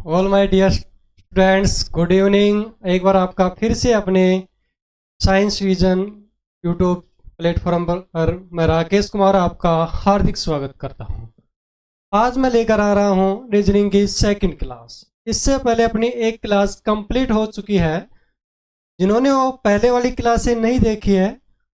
All my dear students, good evening. एक बार आपका फिर से अपने साइंस विजन यूट्यूब प्लेटफॉर्म पर मैं राकेश कुमार आपका हार्दिक स्वागत करता हूं। आज मैं लेकर आ रहा हूं रीजनिंग की सेकंड क्लास। इससे पहले अपनी एक क्लास कंप्लीट हो चुकी है। जिन्होंने वो पहले वाली क्लासें नहीं देखी है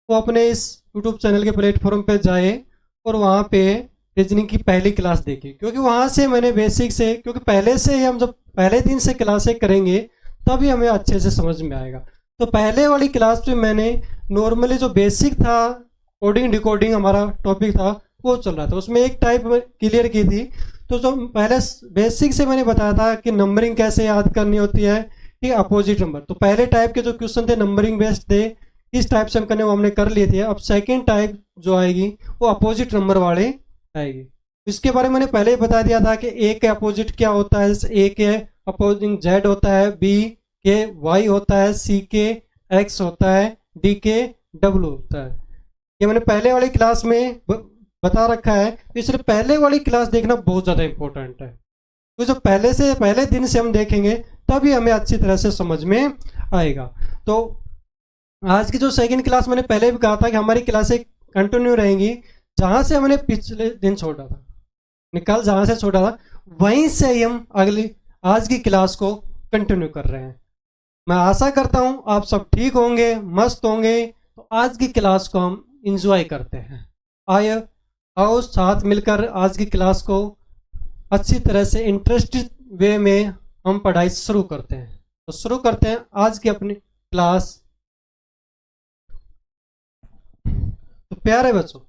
वो अपने इस यूट्यूब चैनल के प्लेटफॉर्म पर जाए और वहाँ पे रीजनिंग की पहली क्लास देखी, क्योंकि वहाँ से मैंने बेसिक से, क्योंकि पहले से ही हम जब पहले दिन से क्लासें करेंगे तभी हमें अच्छे से समझ में आएगा। तो पहले वाली क्लास में मैंने नॉर्मली जो बेसिक था, कोडिंग डिकोडिंग हमारा टॉपिक था वो चल रहा था, उसमें एक टाइप क्लियर की थी। तो जो पहले बेसिक से मैंने बताया था कि नंबरिंग कैसे याद करनी होती है, ठीक, अपोजिट नंबर। तो पहले टाइप के जो क्वेश्चन थे नंबरिंग बेस्ड थे, किस टाइप से हम करने वो हमने कर लिए थे। अब सेकेंड टाइप जो आएगी वो अपोजिट नंबर वाले आएगी। इसके बारे में मैंने पहले ही बता दिया था कि ए के अपोजिट क्या होता है। ए के अपोजिंग जेड होता है, बी के वाई होता है, सी के एक्स होता है, डी के डब्ल्यू होता है। ये मैंने पहले वाली क्लास में बता रखा है, इसलिए पहले वाली क्लास देखना बहुत ज़्यादा इंपॉर्टेंट है। तो जो पहले दिन से हम देखेंगे तभी हमें अच्छी तरह से समझ में आएगा। तो आज की जो सेकंड क्लास मैंने पहले भी कहा था कि हमारी क्लासें कंटिन्यू रहेंगी। जहाँ से हमने पिछले दिन छोड़ा था, निकल जहाँ से छोड़ा था वहीं से ही हम अगली आज की क्लास को कंटिन्यू कर रहे हैं। मैं आशा करता हूँ आप सब ठीक होंगे, मस्त होंगे। तो आज की क्लास को हम इंजॉय करते हैं। आइए आओ साथ मिलकर आज की क्लास को अच्छी तरह से इंटरेस्टेड वे में हम पढ़ाई शुरू करते हैं। तो शुरू करते हैं आज की अपनी क्लास। तो प्यारे बच्चों,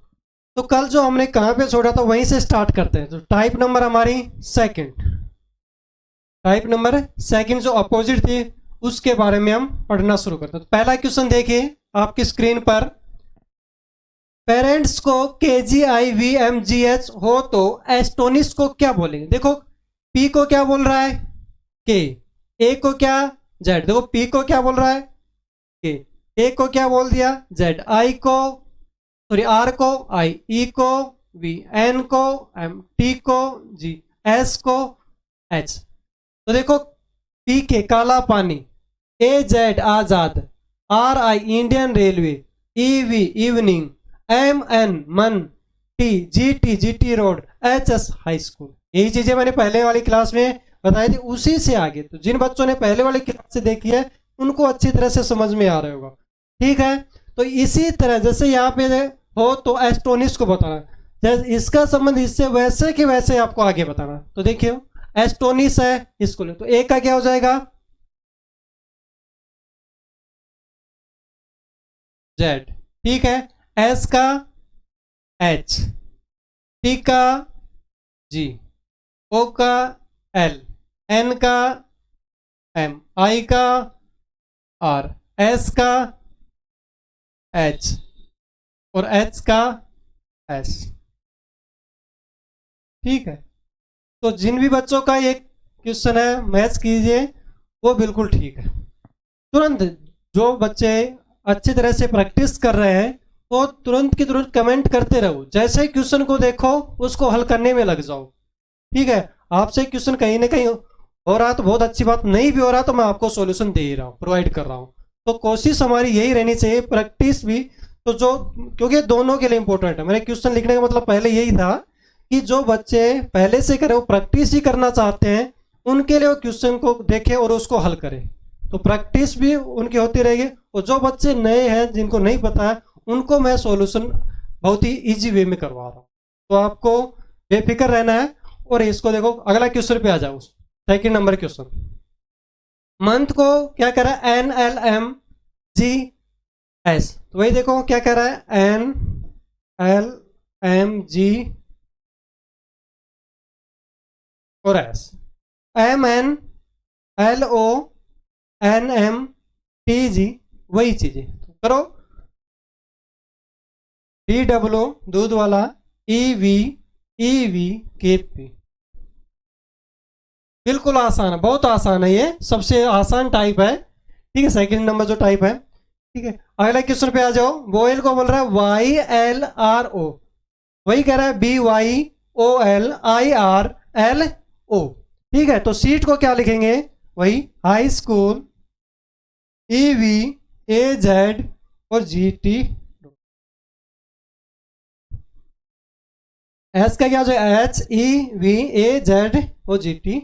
तो कल जो हमने कहाँ पे छोड़ा था वहीं से स्टार्ट करते हैं। तो टाइप नंबर हमारी टाइप नंबर सेकंड जो अपोजिट थी उसके बारे में हम पढ़ना शुरू करते हैं। तो पहला क्वेश्चन देखिए आपकी स्क्रीन पर। पेरेंट्स को KGIVMGH हो तो एस्टोनिश को क्या बोलेंगे। देखो P को क्या बोल रहा है K, A को क्या Z। देखो P को क्या बोल रहा है K, A को क्या बोल दिया Z, I को सॉरी R को I, E को V, N को M, T को G, S को H। तो देखो P के काला पानी, AZ आजाद, RI Indian railway, EV evening, MN मन, GT road, HS high school. यही चीजें मैंने पहले वाली क्लास में बताई थी, उसी से आगे। तो जिन बच्चों ने पहले वाली क्लास से देखी है उनको अच्छी तरह से समझ में आ रहा होगा, ठीक है। तो इसी तरह जैसे यहाँ पे हो तो एस्टोनिश को बताना, जैसे इसका संबंध इससे वैसे कि वैसे आपको आगे बताना। तो देखिए एस्टोनिश है इसको ले, तो ए का क्या हो जाएगा Z, ठीक है। S का H, T का G, O का L, N का M, I का R, S का H और H का S, ठीक है। तो जिन भी बच्चों का ये क्वेश्चन है मैच कीजिए, वो बिल्कुल ठीक है। तुरंत जो बच्चे अच्छी तरह से प्रैक्टिस कर रहे हैं वो तुरंत की तुरंत कमेंट करते रहो। जैसे क्वेश्चन को देखो उसको हल करने में लग जाओ, ठीक है। आपसे क्वेश्चन कहीं ना कहीं हो रहा तो बहुत अच्छी बात, नहीं भी हो रहा तो मैं आपको सॉल्यूशन दे ही रहा हूँ, प्रोवाइड कर रहा हूँ। तो कोशिश हमारी यही रहनी चाहिए, प्रैक्टिस भी। तो जो क्योंकि दोनों के लिए इंपॉर्टेंट है, मेरे क्वेश्चन लिखने का मतलब पहले यही था कि जो बच्चे पहले से करे वो प्रैक्टिस ही करना चाहते हैं, उनके लिए वो क्वेश्चन को देखें और उसको हल करें। तो प्रैक्टिस भी उनकी होती रहेगी। और जो बच्चे नए हैं जिनको नहीं पता है उनको मैं सॉल्यूशन बहुत ही इजी वे में करवा रहा हूँ। तो आपको बेफिक्र रहना है। और इसको देखो अगला क्वेश्चन पे आ जाओ, सेकंड नंबर क्वेश्चन। मंथ को क्या कह रहा है NLMGS, तो वही देखो क्या कह रहा है NLMG और S, MNLONMTG वही चीजें तो करो। DW दूध वाला, EVKP बिल्कुल आसान है, बहुत आसान है, ये सबसे आसान टाइप है, ठीक है। सेकंड नंबर जो टाइप है, ठीक है। अगला क्वेश्चन पे आ जाओ। बोएल को बोल रहा है YLRO, वही कह रहा है BYOLIRLO। ठीक है, तो सीट को क्या लिखेंगे, वही हाई स्कूल EV AZ और GT। एस का क्या हो जाएगा, HEVAZ और GT।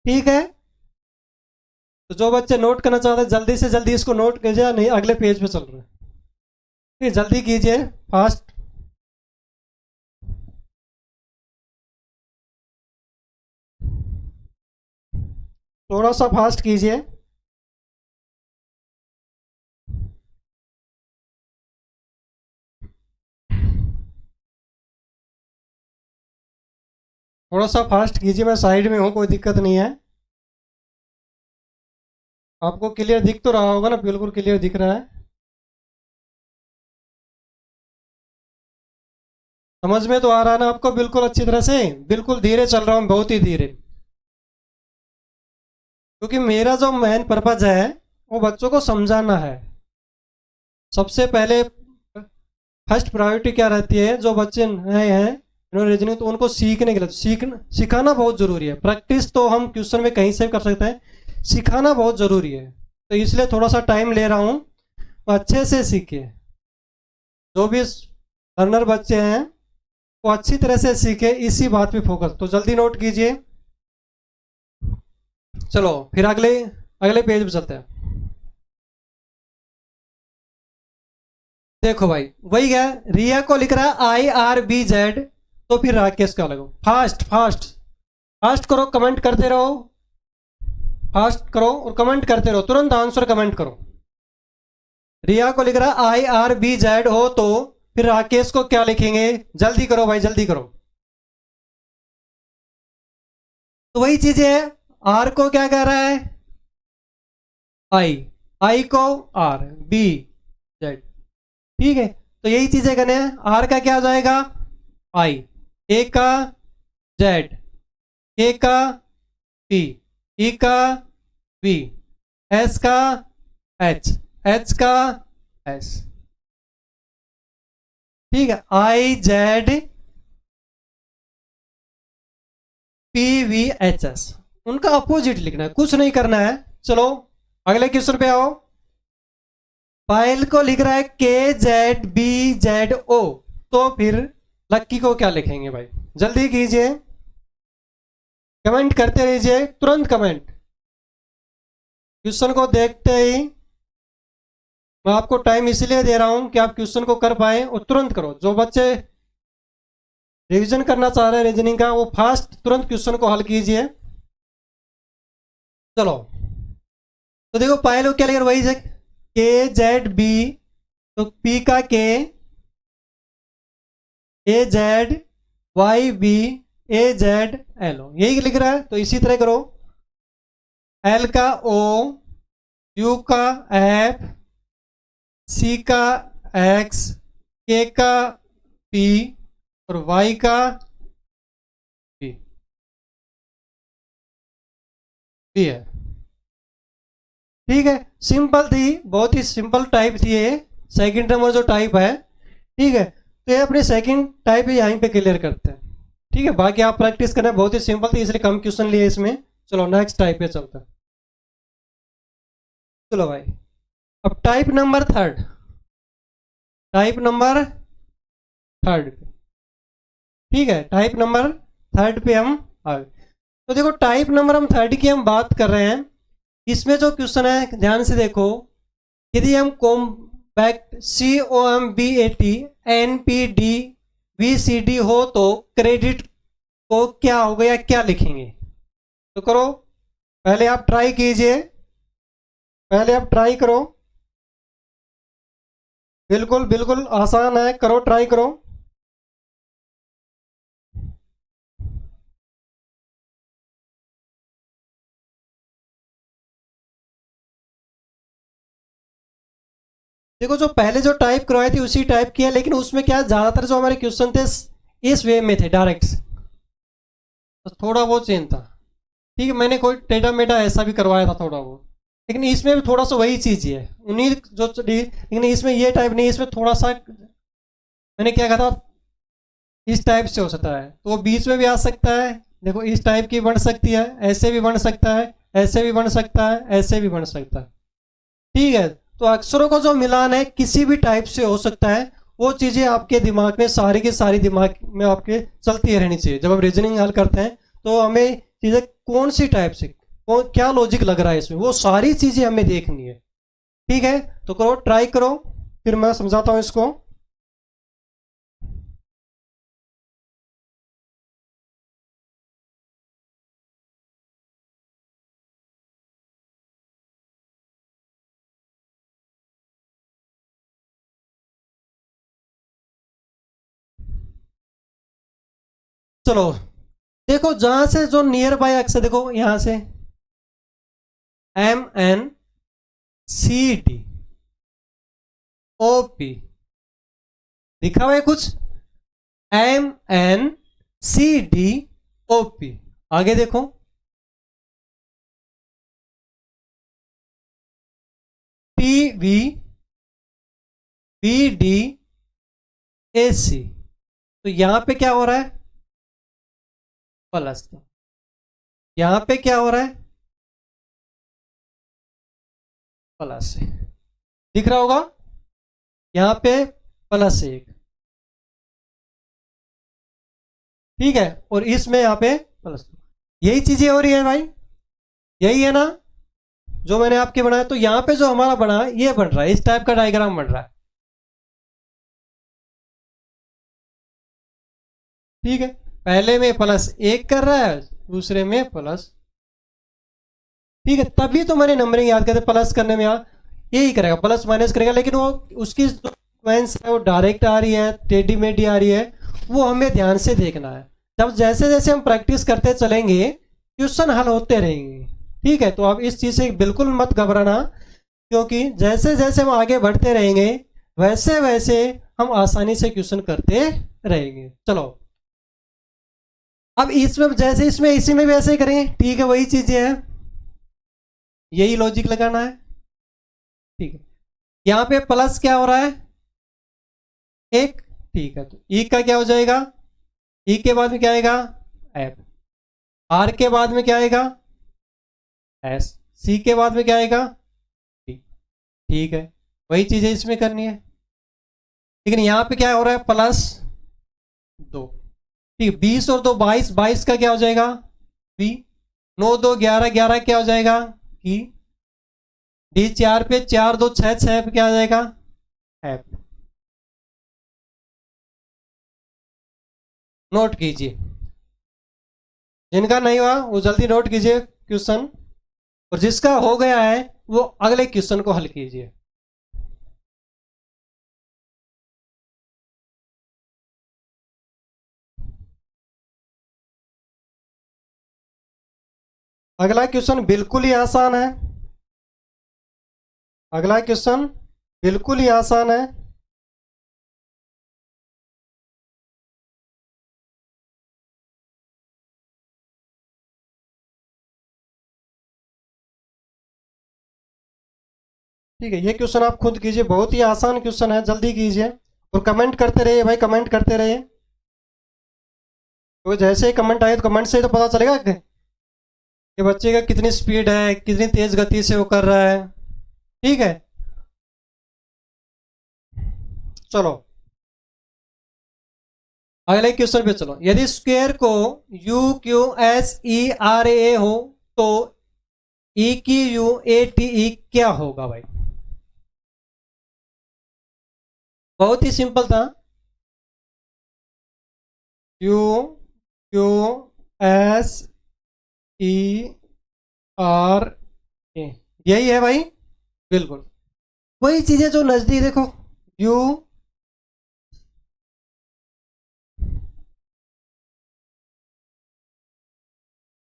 ठीक है, तो जो बच्चे नोट करना चाहते हैं जल्दी से जल्दी इसको नोट कीजिए, नहीं अगले पेज पे चल रहे हैं। ठीक, जल्दी कीजिए, फास्ट। थोड़ा सा फास्ट कीजिए। थोड़ा सा फास्ट कीजिए, मैं साइड में हूँ, कोई दिक्कत नहीं है। आपको क्लियर दिख तो रहा होगा ना, बिल्कुल क्लियर दिख रहा है। समझ में तो आ रहा है ना आपको बिल्कुल अच्छी तरह से। बिल्कुल धीरे चल रहा हूँ, बहुत ही धीरे, क्योंकि मेरा जो मेन पर्पज है वो बच्चों को समझाना है। सबसे पहले फर्स्ट प्रायोरिटी क्या रहती है, जो बच्चे नए हैं इन्होंने रीजनिंग, तो उनको सीखने के लिए सिखाना बहुत ज़रूरी है। प्रैक्टिस तो हम ट्यूशन में कहीं से भी कर सकते हैं, सिखाना बहुत ज़रूरी है। तो इसलिए थोड़ा सा टाइम ले रहा हूँ, तो अच्छे से सीखिए। जो भी लर्नर बच्चे हैं वो अच्छी तरह से सीखे, इसी बात पे फोकस। तो जल्दी नोट कीजिए। चलो फिर अगले अगले पेज पे चलते हैं। देखो भाई, वही है, रिया को लिख रहा है IRBZ, तो फिर राकेश का लगो। फास्ट फास्ट फास्ट करो, कमेंट करते रहो, फास्ट करो और कमेंट करते रहो, तुरंत आंसर कमेंट करो। रिया को लिख रहा है IRBZ हो, तो फिर राकेश को क्या लिखेंगे, जल्दी करो भाई, जल्दी करो। तो वही चीज है, आर को क्या कह रहा है, आई को RBZ। ठीक है, तो यही चीजें करने हैं। आर का क्या हो जाएगा, आई, ए का Z, के का P, ई का V, S का H, H का S। ठीक है, IZPVHS, उनका अपोजिट लिखना है, कुछ नहीं करना है। चलो अगले क्वेश्चन पे आओ। पायल को लिख रहा है KZBZO, तो फिर लक्की को क्या लिखेंगे भाई, जल्दी कीजिए, कमेंट करते रहिए, तुरंत कमेंट। क्वेश्चन को देखते ही, मैं आपको टाइम इसलिए दे रहा हूं कि आप क्वेश्चन को कर पाए और तुरंत करो। जो बच्चे रिवीजन करना चाह रहे हैं रीजनिंग का, वो फास्ट तुरंत क्वेश्चन को हल कीजिए। चलो, तो देखो पायल को क्या लिख, वही है KZB, तो P का K, AZYBAZL, यही लिख रहा है, तो इसी तरह करो। L का O, U का F, C का X, K का P और Y का P है। ठीक है, सिंपल थी, बहुत ही सिंपल टाइप थी ये, सेकंड नंबर जो टाइप है। ठीक है, तो ये अपने सेकंड टाइप यहीं पे क्लियर करते हैं। ठीक है, बाकी आप प्रैक्टिस करना, बहुत ही सिंपल थी इसलिए कम क्वेश्चन लिए इसमें। चलो नेक्स्ट टाइप पे चलते हैं। चलो भाई, अब type number third, type number third. ठीक है, टाइप नंबर थर्ड पे हम आ गए। तो देखो टाइप नंबर हम थर्ड की हम बात कर रहे हैं। इसमें जो क्वेश्चन है ध्यान से देखो, यदि हम कॉम्पैक्ट COMBAT NPD VCD हो तो क्रेडिट को क्या होगा या क्या लिखेंगे। तो करो, पहले आप ट्राई कीजिए, पहले आप ट्राई करो, बिल्कुल बिल्कुल आसान है, करो, ट्राई करो। देखो जो पहले जो टाइप करवाई थी उसी टाइप किया, लेकिन उसमें क्या ज्यादातर जो हमारे क्वेश्चन थे इस वे में थे, डायरेक्ट, तो थोड़ा बहुत चेंज था। ठीक है, मैंने कोई टेढ़ा मेढ़ा ऐसा भी करवाया था थोड़ा बहुत, लेकिन इसमें भी थोड़ा सा वही चीज ही है, उन्हीं जो, लेकिन इसमें ये टाइप नहीं, इसमें थोड़ा सा मैंने क्या कहा था, इस टाइप से हो सकता है, तो वो बीच में भी आ सकता है, देखो इस टाइप की बन सकती है, ऐसे भी बन सकता है, ऐसे भी बन सकता है, ऐसे भी बन सकता है। ठीक है, तो अक्षरों का जो मिलान है किसी भी टाइप से हो सकता है। वो चीज़ें आपके दिमाग में सारी की सारी दिमाग में आपके चलती रहनी चाहिए। जब हम रीजनिंग हल करते हैं तो हमें चीज़ें कौन सी टाइप से, कौन क्या लॉजिक लग रहा है इसमें, वो सारी चीज़ें हमें देखनी है। ठीक है, तो करो, ट्राई करो, फिर मैं समझाता हूँ इसको। चलो, देखो जहां से जो नियर बाय अक्षर, देखो यहां से MNCD OP लिखा हुआ है कुछ, MNCD OP। आगे देखो, PVBDAC। तो यहां पे क्या हो रहा है, प्लस। यहां पे क्या हो रहा है, प्लस। दिख रहा होगा, यहां पे +1। ठीक है, और इसमें यहाँ पे +2। यही चीजें हो रही है भाई, यही है ना जो मैंने आपके बनाया। तो यहाँ पे जो हमारा बना है ये बन रहा है, इस टाइप का डायग्राम बन रहा है। ठीक है, पहले में +1 कर रहा है, दूसरे में प्लस। ठीक है, तभी तो मैंने नंबरिंग याद करते, प्लस करने में यहाँ यही करेगा, प्लस माइनस करेगा। लेकिन वो उसकी जो सीक्वेंस है वो डायरेक्ट आ रही है, टेढ़ी मेढ़ी आ रही है, वो हमें ध्यान से देखना है। जब जैसे जैसे हम प्रैक्टिस करते चलेंगे क्वेश्चन हल होते रहेंगे। ठीक है, तो आप इस चीज़ से बिल्कुल मत घबराना, क्योंकि जैसे जैसे हम आगे बढ़ते रहेंगे वैसे वैसे हम आसानी से क्वेश्चन करते रहेंगे। चलो, अब इसमें जैसे इसमें इसी में भी ऐसे ही करेंगे। ठीक है, वही चीजें हैं, यही लॉजिक लगाना है। ठीक है, यहाँ पे प्लस क्या हो रहा है, 1। ठीक है, तो ई का क्या हो जाएगा, ई के बाद में क्या आएगा, एफ। आर के बाद में क्या आएगा, एस। सी के बाद में क्या आएगा, टी। ठीक है, वही चीजें इसमें करनी है। लेकिन यहाँ पे क्या हो रहा है, +2। ठीक है, 20 और 2 22, 22 का क्या हो जाएगा, बी। 9 2 11, 11 क्या हो जाएगा, की। डी 4 पे, 4 2 6, 6 पे क्या आ जाएगा, एफ। नोट कीजिए, जिनका नहीं हुआ वो जल्दी नोट कीजिए क्वेश्चन, और जिसका हो गया है वो अगले क्वेश्चन को हल कीजिए। अगला क्वेश्चन बिल्कुल ही आसान है, अगला क्वेश्चन बिल्कुल ही आसान है। ठीक है, ये क्वेश्चन आप खुद कीजिए, बहुत ही आसान क्वेश्चन है, जल्दी कीजिए। और कमेंट करते रहिए भाई, कमेंट करते रहिए, तो जैसे ही कमेंट आए तो कमेंट से ही तो पता चलेगा कि बच्चे का कितनी स्पीड है, कितनी तेज गति से वो कर रहा है। ठीक है, चलो अगले क्वेश्चन पे चलो। यदि स्क्वायर को UQSERA हो तो EQUATE क्या होगा भाई। बहुत ही सिंपल था, QQSERA, यही है भाई, बिल्कुल वही चीजें जो नजदीक देखो। यू,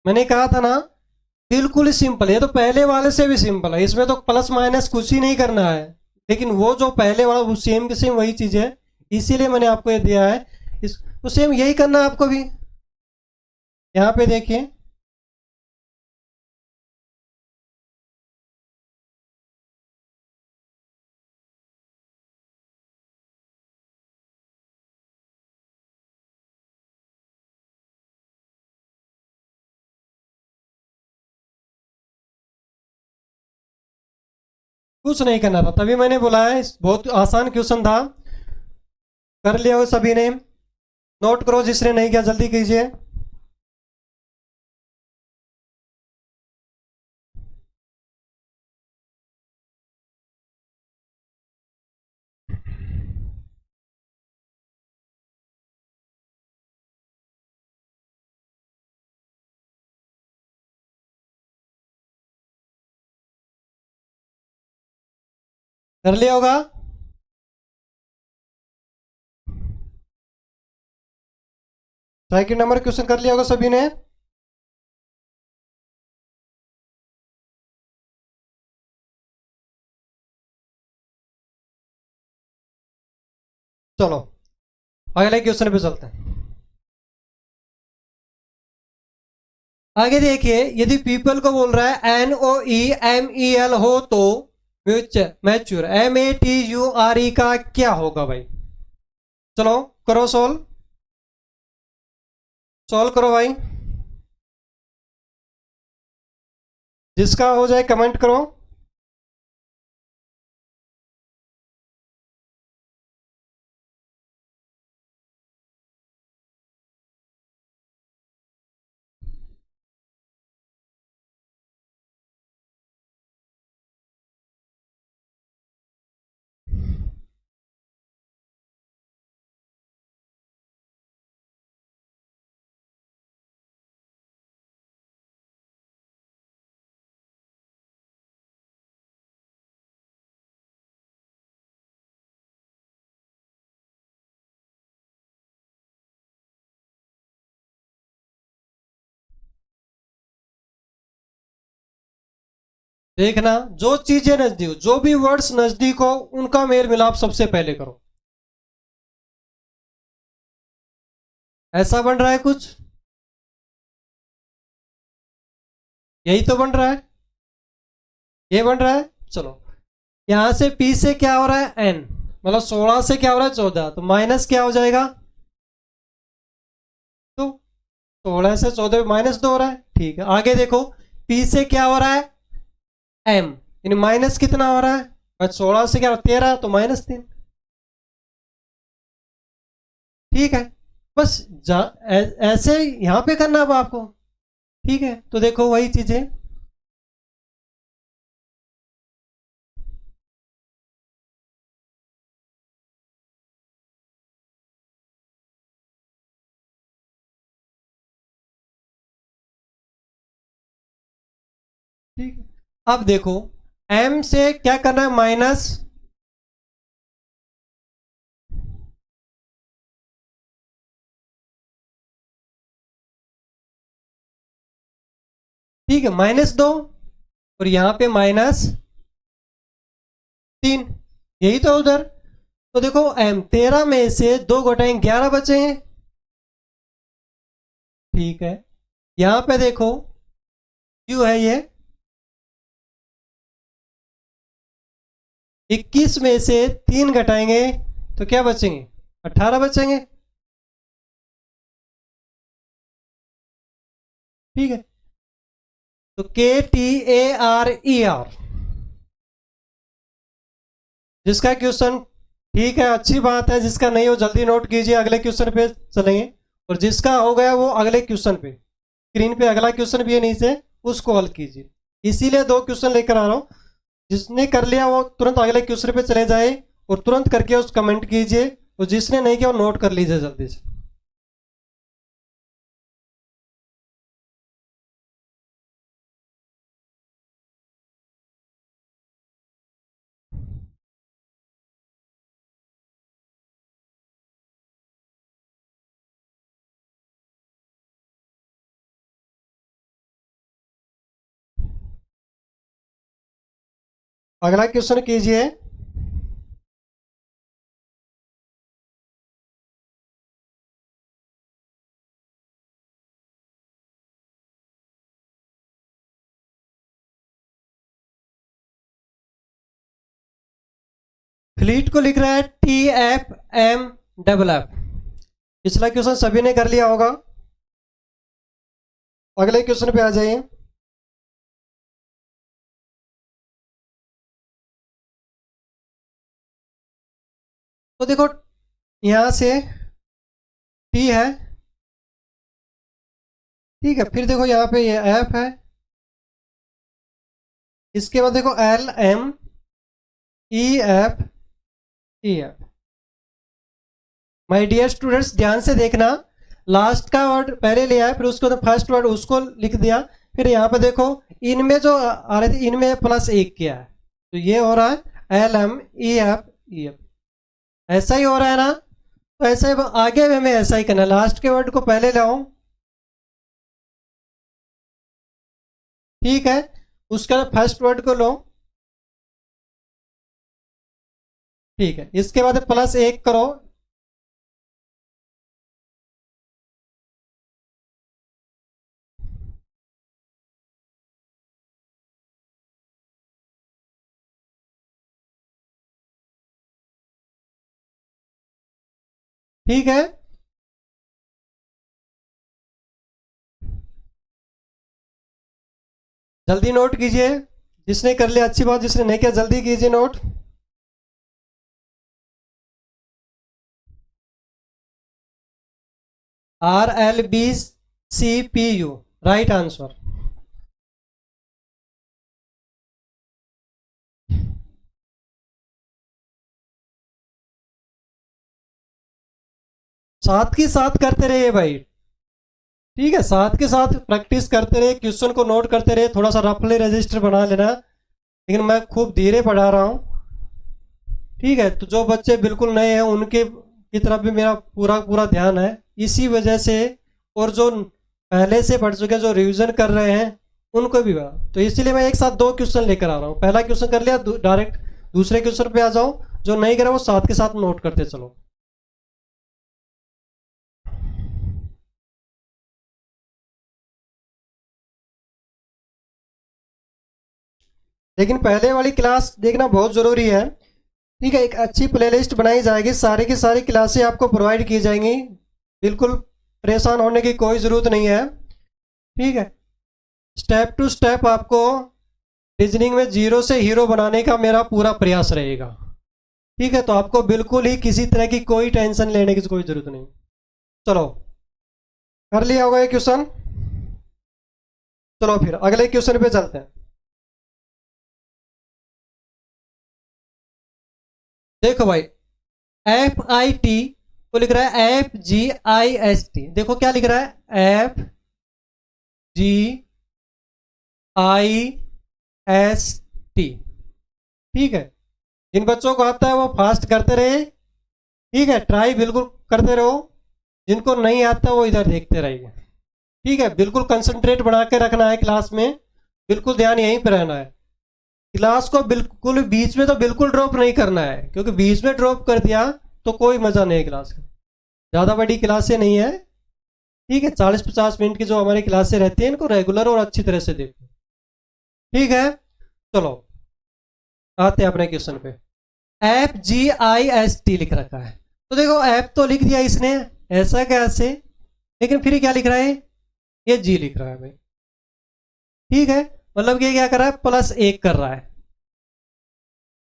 मैंने कहा था ना, बिल्कुल ही सिंपल है, ये तो पहले वाले से भी सिंपल है, इसमें तो प्लस माइनस कुछ ही नहीं करना है। लेकिन वो जो पहले वाला वो सेम के सेम वही चीज है, इसीलिए मैंने आपको ये दिया है। इस तो सेम यही करना है आपको भी। यहाँ पे देखिए, कुछ नहीं करना था, तभी मैंने बोला है बहुत आसान क्वेश्चन था। कर लिया हो सभी ने? नोट करो, जिसने नहीं किया जल्दी कीजिए। कर लिया होगा? सेकंड नंबर क्वेश्चन कर लिया होगा सभी ने? चलो अगले क्वेश्चन पे चलते हैं। आगे देखिए, यदि पीपल को बोल रहा है NOEMEL हो तो मैच्योर MATURE का क्या होगा भाई? चलो करो सोल्व, सोल्व करो भाई। जिसका हो जाए कमेंट करो। देखना, जो चीजें नजदीक हो, जो भी वर्ड्स नजदीक हो, उनका मेल मिलाप सबसे पहले करो। ऐसा बन रहा है कुछ? यही तो बन रहा है, ये बन रहा है। चलो यहां से P से क्या हो रहा है N, मतलब 16 से क्या हो रहा है 14, तो माइनस क्या हो जाएगा? तो 16 से 14 माइनस 2 हो रहा है, ठीक है। आगे देखो, P से क्या हो रहा है M, यानी माइनस कितना हो रहा है? 16 से क्या 13, तो -3। ठीक है, बस ऐसे यहां पे करना अब आपको। ठीक है, तो देखो वही चीजें। ठीक है, अब देखो M से क्या करना है माइनस, ठीक है, -2, और यहां पे -3, यही तो उधर। तो देखो M 13 में से 2 घटाएं 11 बचे हैं। ठीक है, यहां पे देखो Q है ये 21 में से 3 घटाएंगे तो क्या बचेंगे? 18 बचेंगे। ठीक है, तो KTARER, जिसका क्वेश्चन ठीक है अच्छी बात है, जिसका नहीं हो जल्दी नोट कीजिए, अगले क्वेश्चन पे चलेंगे। और जिसका हो गया वो अगले क्वेश्चन पे, स्क्रीन पे अगला क्वेश्चन भी है नीचे, उसको हल कीजिए। इसीलिए 2 क्वेश्चन लेकर आ रहा हूं। जिसने कर लिया वो तुरंत अगले क्वेश्चन पे चले जाए और तुरंत करके उस कमेंट कीजिए, और जिसने नहीं किया वो नोट कर लीजिए जल्दी से। अगला क्वेश्चन कीजिए। फ्लीट को लिख रहा है TFMFF। पिछला क्वेश्चन सभी ने कर लिया होगा। अगले क्वेश्चन पे आ जाइए। तो देखो यहां से टी है, ठीक है। फिर देखो यहाँ पे ये एफ है, इसके बाद देखो L M E F E F. My dear students ध्यान से देखना, लास्ट का वर्ड पहले लिया है, फिर उसको तो फर्स्ट वर्ड उसको लिख दिया। फिर यहाँ पे देखो इनमें जो आ रहे थे इनमें प्लस एक किया है, तो ये हो रहा है एल एम ई एफ। ऐसा ही हो रहा है ना, तो ऐसा ही आगे भी हमें ऐसा ही करना है। लास्ट के वर्ड को पहले लाओ, ठीक है। उसके बाद फर्स्ट वर्ड को लो, ठीक है। इसके बाद प्लस एक करो, ठीक है। जल्दी नोट कीजिए, जिसने कर लिया अच्छी बात, जिसने नहीं किया जल्दी कीजिए note. R L B C P U, right answer. साथ के साथ करते रहिए भाई, ठीक है। साथ के साथ प्रैक्टिस करते रहे, क्वेश्चन को नोट करते रहे, थोड़ा सा रफली रजिस्टर बना लेना। लेकिन मैं खूब धीरे पढ़ा रहा हूँ, ठीक है। तो जो बच्चे बिल्कुल नए हैं उनके की तरफ भी मेरा पूरा पूरा ध्यान है, इसी वजह से। और जो पहले से पढ़ चुके जो रिवीजन कर रहे हैं उनको भी बड़ा, तो इसीलिए मैं एक साथ दो क्वेश्चन लेकर आ रहा हूँ। पहला क्वेश्चन कर लिया, डायरेक्ट दूसरे क्वेश्चन पे आ जाओ। जो नहीं करा वो साथ के साथ नोट करते चलो। लेकिन पहले वाली क्लास देखना बहुत ज़रूरी है, ठीक है। एक अच्छी प्लेलिस्ट बनाई जाएगी, सारी की सारी क्लासें आपको प्रोवाइड की जाएंगी, बिल्कुल परेशान होने की कोई ज़रूरत नहीं है, ठीक है। स्टेप टू स्टेप आपको रीजनिंग में जीरो से हीरो बनाने का मेरा पूरा प्रयास रहेगा, ठीक है। तो आपको बिल्कुल ही किसी तरह की कोई टेंशन लेने की कोई ज़रूरत नहीं। चलो, कर लिया होगा ये क्वेश्चन। चलो फिर अगले क्वेश्चन पे चलते हैं। देखो भाई, एफ आई टी को लिख रहा है F G I S T. देखो क्या लिख रहा है, F G I S T, ठीक है। जिन बच्चों को आता है वो फास्ट करते रहे, ठीक है। ट्राई बिल्कुल करते रहो, जिनको नहीं आता वो इधर देखते रहिए, ठीक है। बिल्कुल कंसंट्रेट बना के रखना है क्लास में, बिल्कुल ध्यान यहीं पर रहना है। क्लास को बिल्कुल बीच में तो बिल्कुल ड्रॉप नहीं करना है, क्योंकि बीच में ड्रॉप कर दिया तो कोई मज़ा नहीं है क्लास का। ज़्यादा बड़ी क्लासें नहीं है, ठीक है। 40-50 मिनट की जो हमारी क्लासें रहती हैं इनको रेगुलर और अच्छी तरह से देखो, ठीक है। चलो आते हैं अपने क्वेश्चन पे। F G I S T लिख रखा है, तो देखो एफ तो लिख दिया इसने, ऐसा कैसे, लेकिन फिर क्या लिख रहा है, ये जी लिख रहा है भाई, ठीक है। मतलब ये क्या कर रहा है, प्लस एक कर रहा है।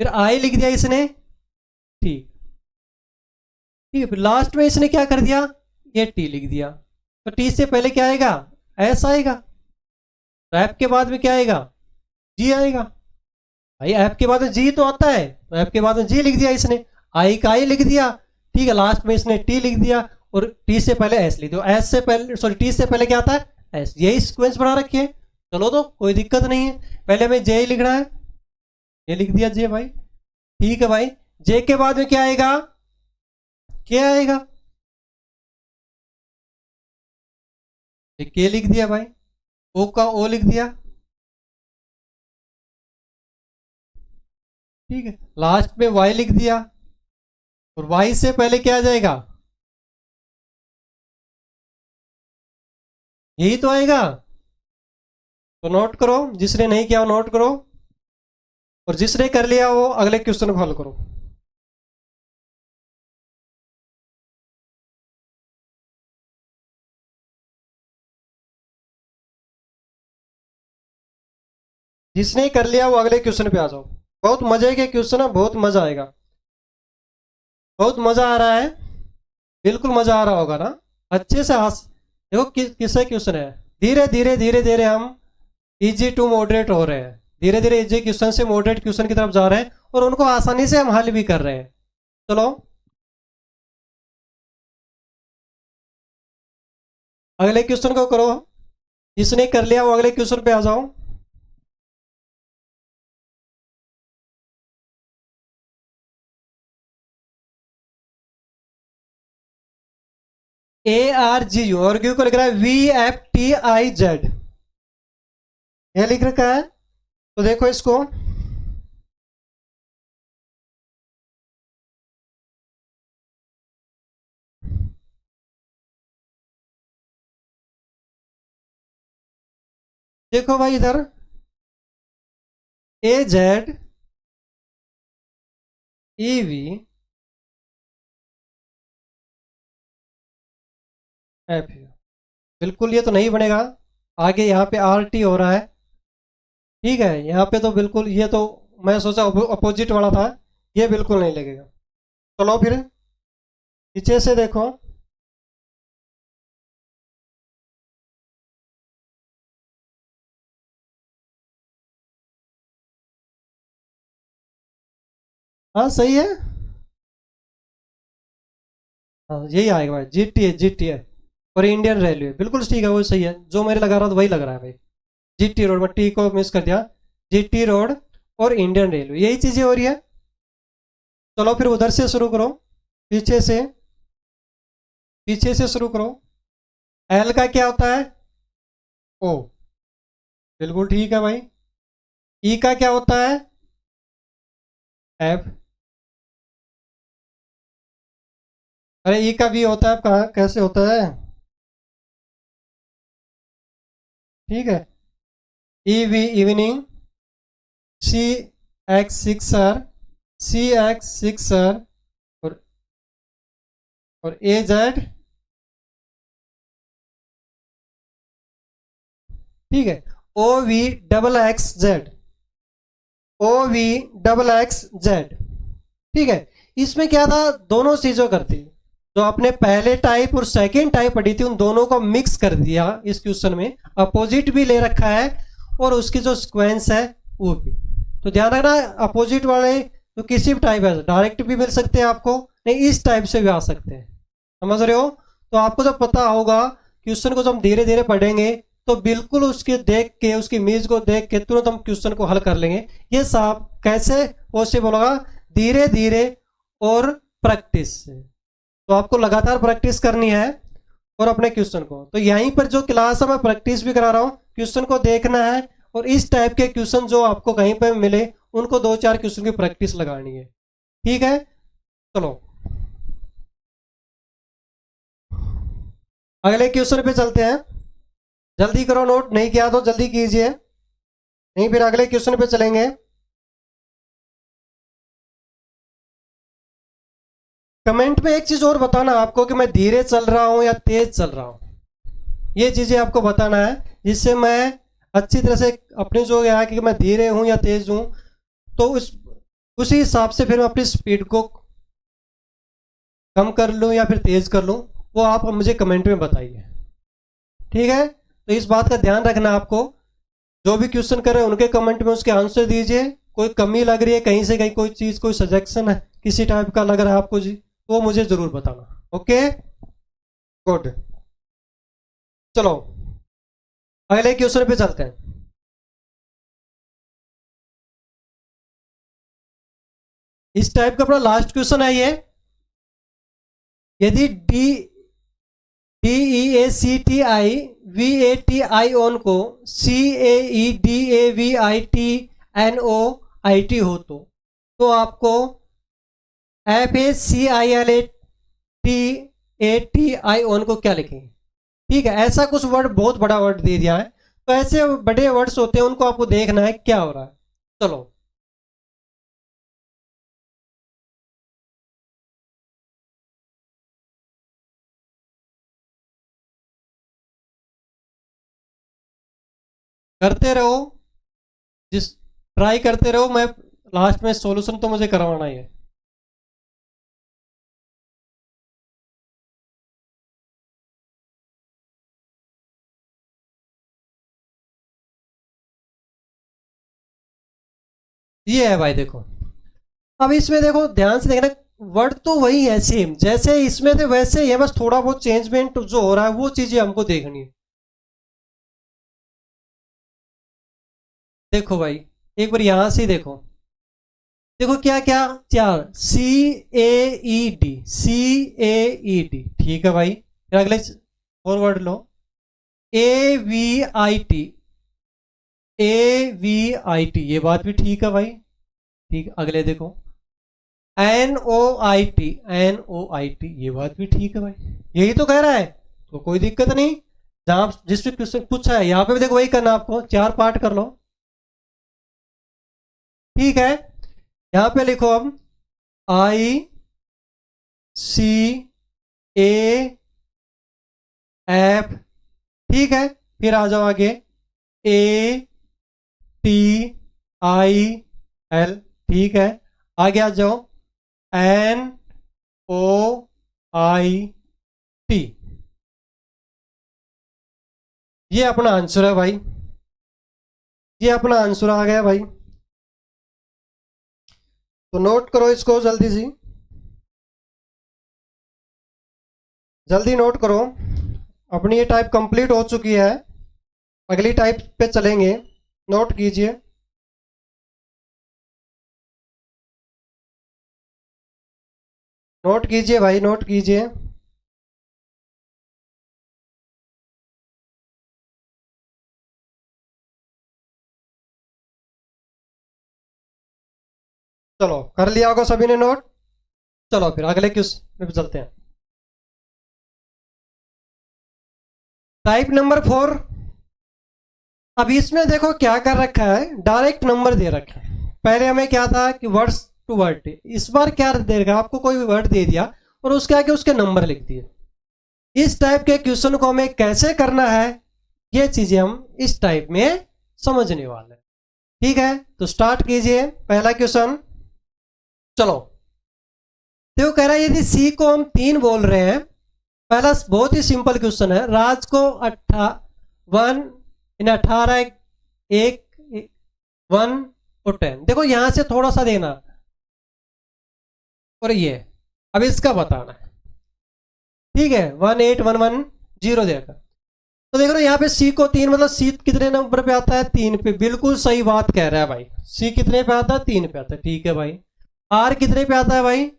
फिर आई लिख दिया इसने, ठीक, ठीक है। फिर लास्ट में इसने क्या कर दिया, ये टी लिख दिया। तो टी से पहले क्या आएगा, एस आएगा। तो एफ के बाद में क्या आएगा, जी आएगा। भाई एफ के बाद में जी तो आता है, तो एफ के बाद में जी लिख दिया इसने। आई का आई लिख दिया, ठीक है। लास्ट में इसने टी लिख दिया, और टी से पहले एस लिख दिया। एस से पहले, सॉरी, टी से पहले क्या आता है, एस। यही सिक्वेंस बना रखिए, चलो तो कोई दिक्कत नहीं है। पहले हमें जे लिखना है, ये लिख दिया जे भाई, ठीक है भाई। जे के बाद में क्या आएगा, क्या आएगा, के लिख दिया भाई, ओ का ओ लिख दिया, ठीक है। लास्ट में वाई लिख दिया, और वाई से पहले क्या आ जाएगा, यही तो आएगा। तो नोट करो, जिसने नहीं किया वो नोट करो, और जिसने कर लिया वो अगले क्वेश्चन को हल करो। जिसने कर लिया वो अगले क्वेश्चन पे आ जाओ। बहुत मजे के क्वेश्चन है, बहुत मजा आएगा। बहुत मजा आ रहा है, बिल्कुल मजा आ रहा होगा ना। अच्छे से हंस, देखो किससे क्वेश्चन है। धीरे धीरे धीरे धीरे हम इजी टू मॉडरेट हो रहे हैं, धीरे धीरे इजी क्वेश्चन से मॉडरेट क्वेश्चन की तरफ जा रहे हैं और उनको आसानी से हम हल भी कर रहे हैं। चलो अगले क्वेश्चन को करो, जिसने कर लिया वो अगले क्वेश्चन पे आ जाओ। ARGU और क्यू को लिख रहा है VFTIZ, यह लिख रखा है। तो देखो इसको, देखो भाई इधर AZEV FU, बिल्कुल ये तो नहीं बनेगा। आगे यहाँ पे RT हो रहा है, ठीक है, यहाँ पे तो बिल्कुल ये तो मैं सोचा अपोजिट वाला था, ये बिल्कुल नहीं लगेगा। चलो फिर पीछे से देखो, हाँ सही है, हाँ यही आएगा भाई, GT है और इंडियन रेलवे, बिल्कुल ठीक है, वो सही है, जो मेरे लगा रहा था वही लग रहा है भाई। GT रोड, मैं टी को मिस कर दिया, GT रोड और इंडियन रेलवे, यही चीज़ें हो रही है। चलो फिर उधर से शुरू करो, पीछे से, पीछे से शुरू करो। एल का क्या होता है? ओ, बिल्कुल ठीक है भाई। ई का क्या होता है? एफ। अरे ई का भी होता है, कहाँ कैसे होता है? ठीक है, ईवी इवनिंग, CX6R, CX6R और AZ, ठीक है, OV XXZ, OV XXZ, ठीक है। इसमें क्या था, दोनों चीजों करती, जो आपने पहले टाइप और सेकेंड टाइप पढ़ी थी उन दोनों को मिक्स कर दिया इस क्वेश्चन में, अपोजिट भी ले रखा है और उसकी जो सिक्वेंस है वो भी। तो ध्यान रखना, अपोजिट वाले तो किसी भी टाइप है, डायरेक्ट भी मिल सकते हैं आपको, नहीं इस टाइप से भी आ सकते हैं, समझ रहे हो। तो आपको जब पता होगा क्वेश्चन को, जब हम धीरे धीरे पढ़ेंगे तो बिल्कुल उसके देख के, उसकी इमेज को देख के तुरंत हम क्वेश्चन को हल कर लेंगे। ये साहब कैसे पॉसिबल होगा? धीरे धीरे और प्रैक्टिस से। तो आपको लगातार प्रैक्टिस करनी है और अपने क्वेश्चन को, तो यहीं पर जो क्लास है मैं प्रैक्टिस भी करा रहा हूँ, क्वेश्चन को देखना है और इस टाइप के क्वेश्चन जो आपको कहीं पर मिले उनको 2-4 क्वेश्चन की प्रैक्टिस लगानी है, ठीक है। चलो अगले क्वेश्चन पे चलते हैं, जल्दी करो, नोट नहीं किया तो जल्दी कीजिए, नहीं फिर अगले क्वेश्चन पे चलेंगे। कमेंट में एक चीज और बताना आपको कि मैं धीरे चल रहा हूं या तेज चल रहा हूं, ये चीजें आपको बताना है, जिससे मैं अच्छी तरह से अपनी जो है कि मैं धीरे हूं या तेज हूं, तो उसी हिसाब से फिर मैं अपनी स्पीड को कम कर लूं या फिर तेज कर लूं, वो आप मुझे कमेंट में बताइए, ठीक है। तो इस बात का ध्यान रखना आपको, जो भी क्वेश्चन कर रहे हैं उनके कमेंट में उसके आंसर दीजिए। कोई कमी लग रही है कहीं से कहीं, कोई चीज़, कोई सजेशन है किसी टाइप का लग रहा है आपको जी, तो वो मुझे ज़रूर बताना। Okay, good. चलो अगले क्वेश्चन पे चलते हैं। इस टाइप का अपना लास्ट क्वेश्चन है ये। यदि DEACTIVATI ऑन को CAEDAVITNOIT हो, तो आपको FACILATATI ऑन को क्या लिखेंगे? ठीक है, ऐसा कुछ वर्ड, बहुत बड़ा वर्ड दे दिया है, तो ऐसे बड़े वर्ड्स होते हैं उनको आपको देखना है क्या हो रहा है। चलो करते रहो, जिस ट्राई करते रहो, मैं लास्ट में सॉल्यूशन तो मुझे करवाना ही है। ये है भाई, देखो अब इसमें देखो ध्यान से देखना, वर्ड तो वही है सेम, जैसे इसमें थे वैसे ही है, बस थोड़ा बहुत चेंजमेंट जो हो रहा है वो चीजें हमको देखनी है। देखो भाई, एक बार यहां से देखो, देखो क्या क्या, चार, सी ए ई डी, सी ए ई डी, ठीक है भाई। फिर अगले और वर्ड लो, A V I T, A V I T, ये बात भी ठीक है भाई। ठीक, अगले देखो, N O I T, N O I T, ये बात भी ठीक है भाई। यही तो कह रहा है, तो कोई दिक्कत नहीं। जहां जिस भी क्वेश्चन पूछा है यहाँ पे भी देखो वही करना, आपको चार पार्ट कर लो, ठीक है। यहाँ पे लिखो अब, आई सी ए एफ, ठीक है। फिर आ जाओ आगे, ए टी आई एल, ठीक है। आगे आ जाओ, एन ओ आई टी, ये अपना आंसर है भाई, ये अपना आंसर आ गया भाई। तो नोट करो इसको जल्दी सी, जल्दी नोट करो। अपनी ये टाइप कंप्लीट हो चुकी है, अगली टाइप पे चलेंगे, नोट कीजिए। नोट कीजिए भाई, नोट कीजिए। चलो कर लिया होगा सभी ने नोट। चलो फिर अगले क्वेश्चन पे चलते हैं। Type number 4। अब इसमें देखो क्या कर रखा है, डायरेक्ट नंबर दे रखा है। पहले हमें क्या था कि वर्ड्स टू वर्ड, इस बार क्या दे रखा, आपको कोई वर्ड दे दिया और उसके आगे उसके नंबर लिख दिए। इस टाइप के क्वेश्चन को हमें कैसे करना है, ये चीजें हम इस टाइप में समझने वाले हैं, ठीक है। तो स्टार्ट कीजिए पहला क्वेश्चन। चलो, तो कह रहा है यदि सी को हम 3 बोल रहे हैं, पहला बहुत ही सिंपल क्वेश्चन है, राज को 18 एक 1 और 10, देखो यहां से थोड़ा सा देना और ये अब इसका बताना है, ठीक है। 18110 देगा। तो देख रहे हो यहाँ पे सी को 3, मतलब सी कितने नंबर पे आता है, 3 पे, बिल्कुल सही बात कह रहा है भाई। सी कितने पे आता है, 3 पे आता है, ठीक है भाई। आर कितने पे आता है भाई,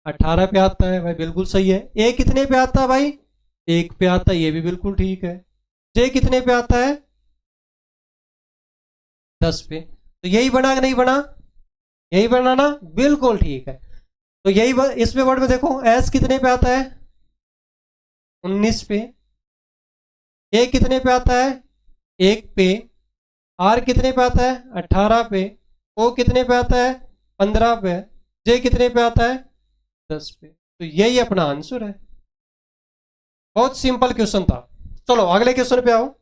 18 पे आता है भाई, बिल्कुल सही है। ए कितने पे आता है भाई, 1 पे आता है, ये भी बिल्कुल ठीक है। जे कितने पे आता है, 10 पे। तो यही बना कि नहीं बना, यही बना ना, बिल्कुल ठीक है। तो यही इसमें वर्ड में देखो, एस कितने पे आता है, 19 पे। ए कितने पे आता है, 1 पे। आर कितने पे आता है, 18 पे। ओ कितने पे आता है, 15 पे। जे कितने पे आता है, 10 पे। तो यही अपना आंसर है। बहुत सिंपल क्वेश्चन था। चलो अगले क्वेश्चन पे आओ।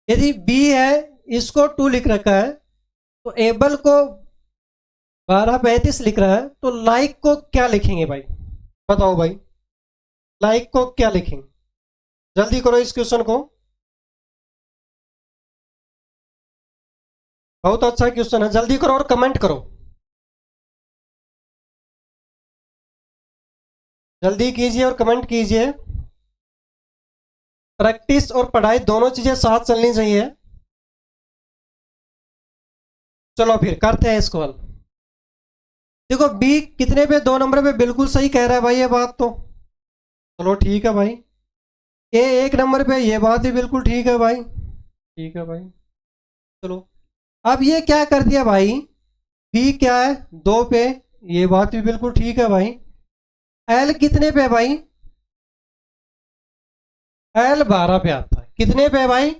यदि बी है, इसको 2 लिख रखा है, तो एबल को 1235 लिख रहा है, तो लाइक को क्या लिखेंगे भाई, बताओ भाई, लाइक को क्या लिखेंगे, जल्दी करो इस क्वेश्चन को। बहुत अच्छा क्वेश्चन है, जल्दी करो और कमेंट करो, जल्दी कीजिए और कमेंट कीजिए। प्रैक्टिस और पढ़ाई दोनों चीजें साथ चलनी चाहिए। चलो फिर करते हैं इसको हल। देखो बी कितने पे, 2 नंबर पे, बिल्कुल सही कह रहा है भाई, ये बात तो चलो ठीक है भाई। ए 1 नंबर पे, ये बात भी बिल्कुल ठीक है भाई, ठीक है भाई। चलो अब ये क्या कर दिया भाई, बी क्या है, 2 पे, ये बात भी बिल्कुल ठीक है भाई। एल कितने पे भाई, एल 12 पे आता है, कितने पे भाई,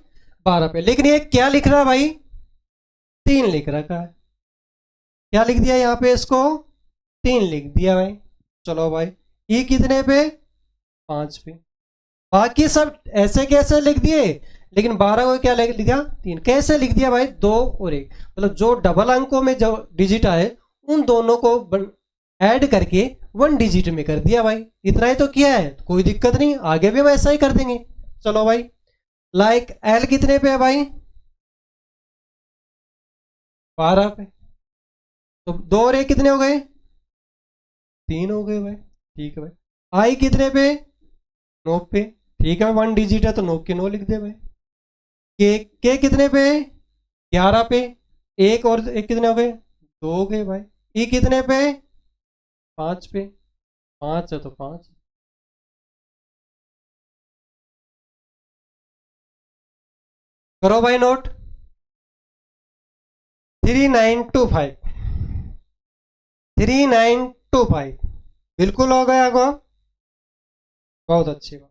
12 पे। लेकिन ये क्या लिख रहा है भाई, 3 लिख रखा है, क्या लिख दिया यहाँ पे इसको, 3 लिख दिया भाई। चलो भाई, ई कितने पे, 5 पे। बाकी सब ऐसे कैसे लिख दिए, लेकिन 12 को क्या लिख दिया, 3 कैसे लिख दिया भाई, 2 और 1, मतलब जो डबल अंकों में जो डिजिट आए उन दोनों को ऐड करके 1 डिजिट में कर दिया भाई। इतना ही तो किया है, कोई दिक्कत नहीं, आगे भी हम ऐसा ही कर देंगे। चलो भाई, लाइक एल कितने पे है भाई, 12 पे। तो 2 और 1 कितने हो गए? 3 हो गए भाई। ठीक है भाई। आई कितने पे? 9 पे। ठीक है, 1 डिजिट है तो 9 के 9 लिख दे भाई। के कितने पे? 11 पे। एक और एक कितने हो गए? 2 हो गए भाई। ई कितने पे? 5 पे। 5 है तो 5। करो भाई नोट। 3925। 3925 बिल्कुल हो गया को। बहुत अच्छी बात।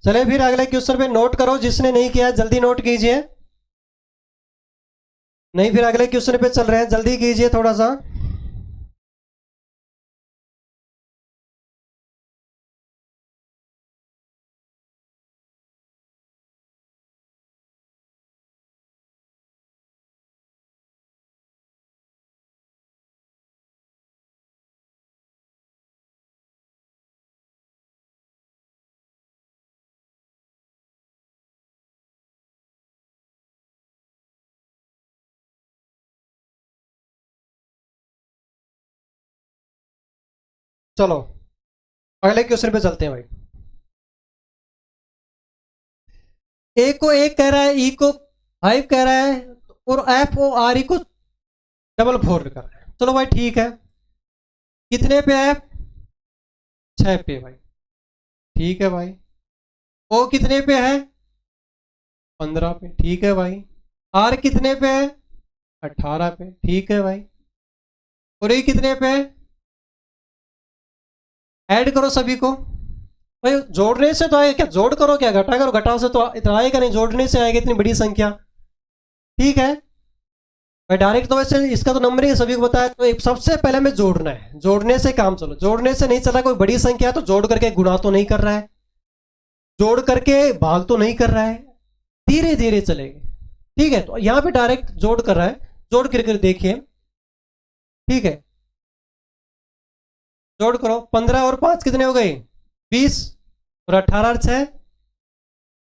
चले फिर अगले क्वेश्चन पे नोट करो, जिसने नहीं किया जल्दी नोट कीजिए। नहीं फिर अगले क्वेश्चन पे चल रहे हैं, जल्दी कीजिए थोड़ा सा। चलो अगले क्वेश्चन पे चलते हैं भाई। ए को 1 कह रहा है, ई को 5 कह रहा है, और एफ ओ आर ई को 4 कर रहा है। चलो भाई ठीक है। कितने पे है? 6 पे भाई। ठीक है भाई। ओ कितने पे है? 15 पे। ठीक है भाई। आर कितने पे है? 18 पे। ठीक है भाई। और ये कितने पे है? ऐड करो सभी को। भाई जोड़ने से तो आएगा क्या? जोड़ करो क्या घटा करो? घटाओ से तो इतना आएगा नहीं, जोड़ने से आएगा इतनी बड़ी संख्या। ठीक है भाई। डायरेक्ट तो वैसे इसका तो नंबर ही सभी को बताया, तो सबसे पहले हमें जोड़ना है। जोड़ने से काम चलो, जोड़ने से नहीं चला। कोई बड़ी संख्या है तो जोड़ करके गुणा तो नहीं कर रहा है, जोड़ करके भाग तो नहीं कर रहा है, धीरे धीरे चलेंगे। ठीक है, तो यहां पे डायरेक्ट जोड़ कर रहा है। जोड़ करके देखिए। ठीक है, जोड़ करो। 15 और 5 कितने हो गए? 20। और 18 और 6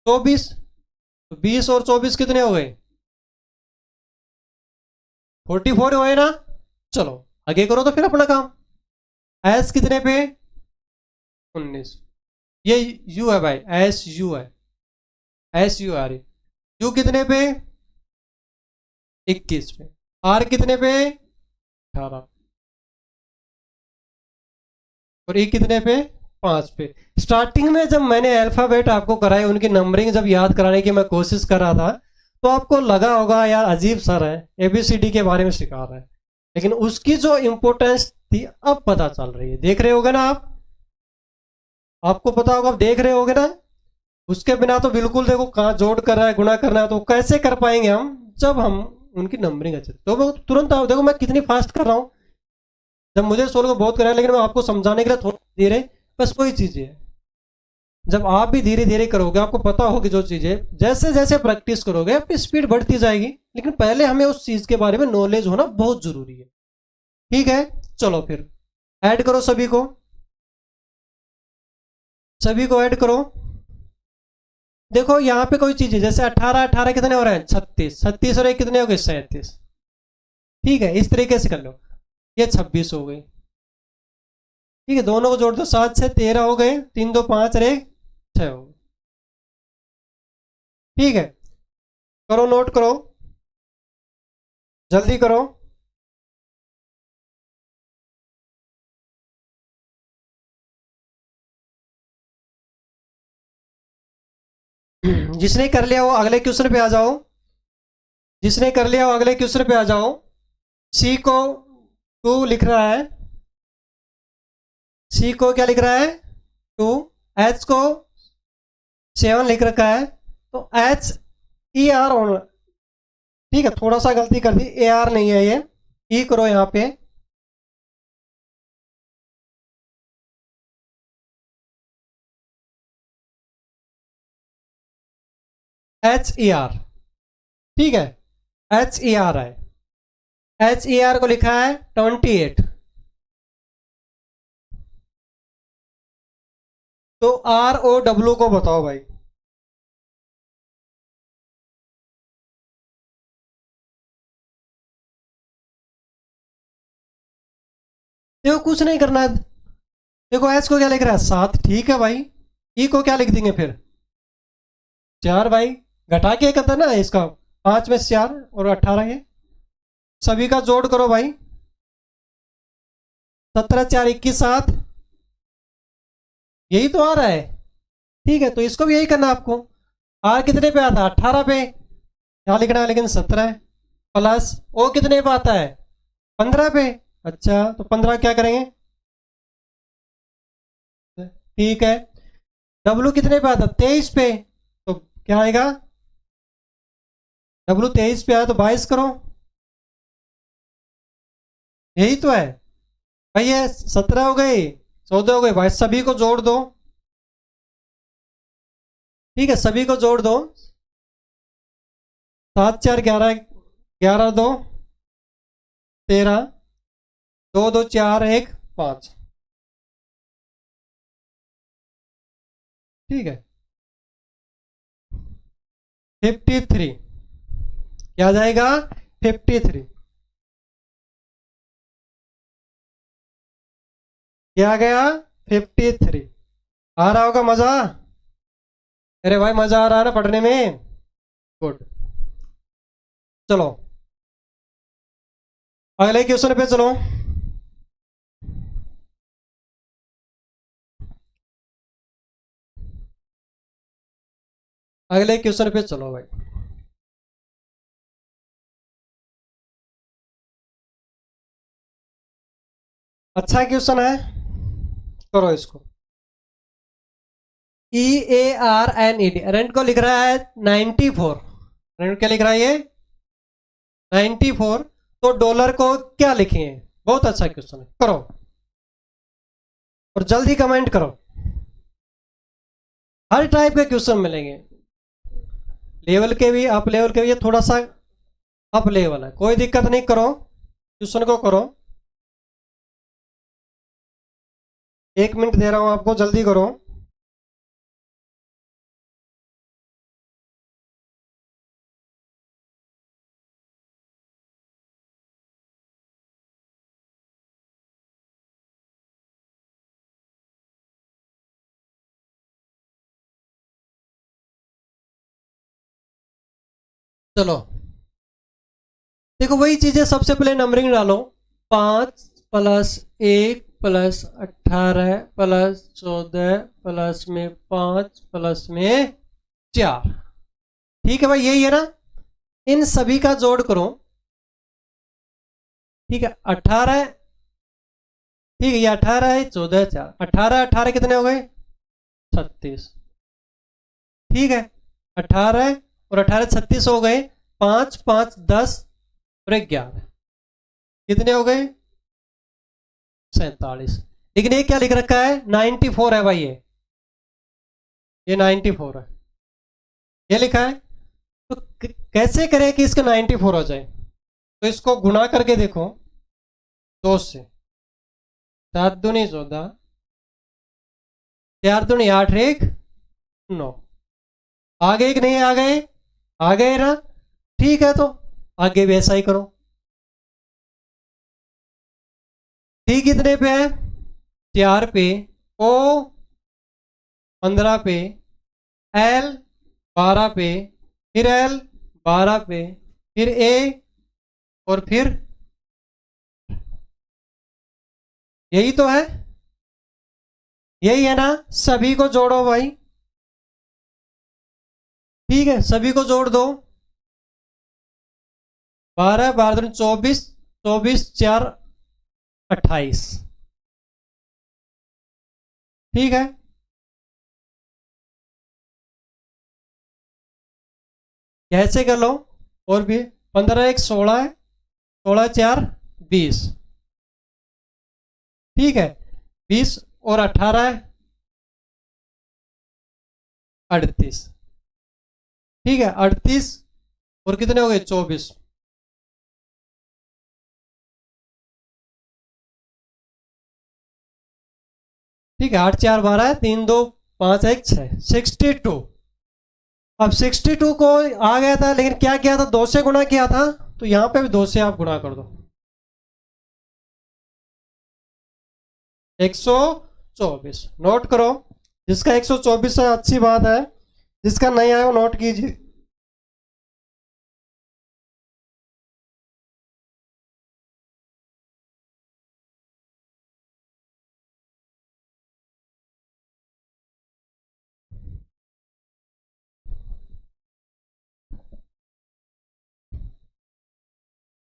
24। तो 20 और 24 कितने हो गए? 44 हुए ना। चलो आगे करो तो फिर अपना काम। एस कितने पे? 19। ये यू है भाई, एस यू है। S U R. यू कितने पे? 21 पे। आर कितने पे? 18। और ई कितने पे? 5 पे। स्टार्टिंग में जब मैंने अल्फाबेट आपको कराए, उनकी नंबरिंग जब याद कराने की मैं कोशिश कर रहा था, तो आपको लगा होगा यार अजीब सर है, एबीसीडी के बारे में सिखा रहा है। लेकिन उसकी जो इंपॉर्टेंस थी अब पता चल रही है। देख रहे होगे ना आप? आपको पता होगा, आप देख रहे होगे ना? उसके बिना तो बिल्कुल, देखो कहाँ जोड़ कर रहा है, गुणा करना है, तो कैसे कर पाएंगे हम जब हम उनकी नंबरिंग अच्छी। तो मैं तुरंत देखो मैं कितनी फास्ट कर रहा हूँ। जब मुझे सोल्व बहुत करा है, लेकिन मैं आपको समझाने के लिए थोड़ा धीरे। बस वही चीज़ है, जब आप भी धीरे धीरे करोगे आपको पता होगी जो चीज़ें, जैसे जैसे प्रैक्टिस करोगे आपकी स्पीड बढ़ती जाएगी। लेकिन पहले हमें उस चीज़ के बारे में नॉलेज होना बहुत जरूरी है। ठीक है, चलो फिर ऐड करो सभी को। सभी को ऐड करो। देखो यहाँ पे कोई चीज़ है, जैसे 18 18 कितने हो रहे हैं? 36। 36 और एक कितने हो गए? 37। ठीक है, इस तरीके से कर लो। ये 26 हो गई। ठीक है, दोनों को जोड़ दो। 7 से 13 हो गए। 3 2 5 और 1 6 हो गए। ठीक है, करो नोट करो, जल्दी करो। जिसने कर लिया वो अगले क्वेश्चन पे आ जाओ। जिसने कर लिया वो अगले क्वेश्चन पे आ जाओ। सी को 2 लिख रहा है। सी को क्या लिख रहा है? 2। एच को 7 लिख रखा है। तो एच ई आर होना। ठीक है, थोड़ा सा गलती कर दी, ए आर नहीं है ये। ई करो यहाँ पे। H E R. ठीक है, एच ई आर है। एच ई आर को लिखा है 28। तो आर ओ डब्ल्यू को बताओ भाई। देखो कुछ नहीं करना है। देखो एच को क्या लिख रहा है 7, ठीक है भाई। ई को क्या लिख देंगे फिर 4 भाई, घटा के कहता है ना इसका 5 में से 4 और 18 है। सभी का जोड़ करो भाई, 17 4 21 7, यही तो आ रहा है। ठीक है, तो इसको भी यही करना है आपको। आर कितने पे आता है 18 पे, यहाँ लिखना है लेकिन 17 है। प्लस ओ कितने पे आता है 15 पे। अच्छा तो 15 क्या करेंगे, ठीक है। डब्लू कितने पे आता है 23 पे, तो क्या आएगा डब्लू 23 पे आया तो 22 करो, यही तो है भाई। ये 17 हो गए, 14 हो गए भाई, सभी को जोड़ दो। ठीक है, सभी को जोड़ दो। 7 4 11, 11 2 13, 2 2 4 1 5। ठीक है, 53 क्या जाएगा 53। क्या गया 53। आ रहा होगा मजा, अरे भाई मजा आ रहा है ना पढ़ने में। गुड, चलो अगले क्वेश्चन पे चलो। अगले क्वेश्चन पे चलो भाई। अच्छा क्वेश्चन है, करो इसको। EARNED, रेंट को लिख रहा है 94। रेंट क्या लिख रहा है ये 94, तो डॉलर को क्या लिखेंगे। बहुत अच्छा क्वेश्चन है, करो और जल्दी कमेंट करो। हर टाइप के क्वेश्चन मिलेंगे, लेवल के भी, अप लेवल के भी। ये थोड़ा सा अप लेवल है, कोई दिक्कत नहीं, करो क्वेश्चन को करो। 1 मिनट दे रहा हूं आपको, जल्दी करो। चलो देखो, वही चीजें, सबसे पहले नंबरिंग डालो। 5 प्लस 1 प्लस 18 प्लस 14 प्लस में 5 प्लस में 4। ठीक है भाई, यही है ना। इन सभी का जोड़ करो। ठीक है 18, ठीक है ये 18 है, 14 4, 18 18 कितने हो गए 36। ठीक है 18 और 18 36 हो गए। 5 5 10 और 11 कितने हो गए 47। लेकिन ये क्या लिख रखा है 94 है भाई, ये 94 है, ये लिखा है। तो कैसे करें कि इसका 94 हो जाए। तो इसको गुणा करके देखो 2 से, 7 दूनी 14, 4 दूनी 8 1 9। आ गए कि नहीं आ गए, आ गए ना। ठीक है, तो आगे भी ऐसा ही करो। टी कितने पे है 4 पे, ओ 15 पे, एल 12 पे, फिर एल 12 पे, फिर ए, और फिर यही तो है, यही है ना। सभी को जोड़ो भाई। ठीक है, सभी को जोड़ दो। 12 12 24, 24 4 28। ठीक है, कैसे कर लो और भी। 15 1 16 है, 16 4 20। ठीक है 20 और 18 है 38। ठीक है 38 और कितने हो गए 24। ठीक है 8 4 12 है, 3 2 5 1 6, 62। अब 62 को आ गया था, लेकिन क्या किया था 2 से गुणा किया था, तो यहां पे भी 2 से आप गुणा कर दो। 124 नोट करो। जिसका 124 है अच्छी बात है, जिसका नहीं आया वो नोट कीजिए।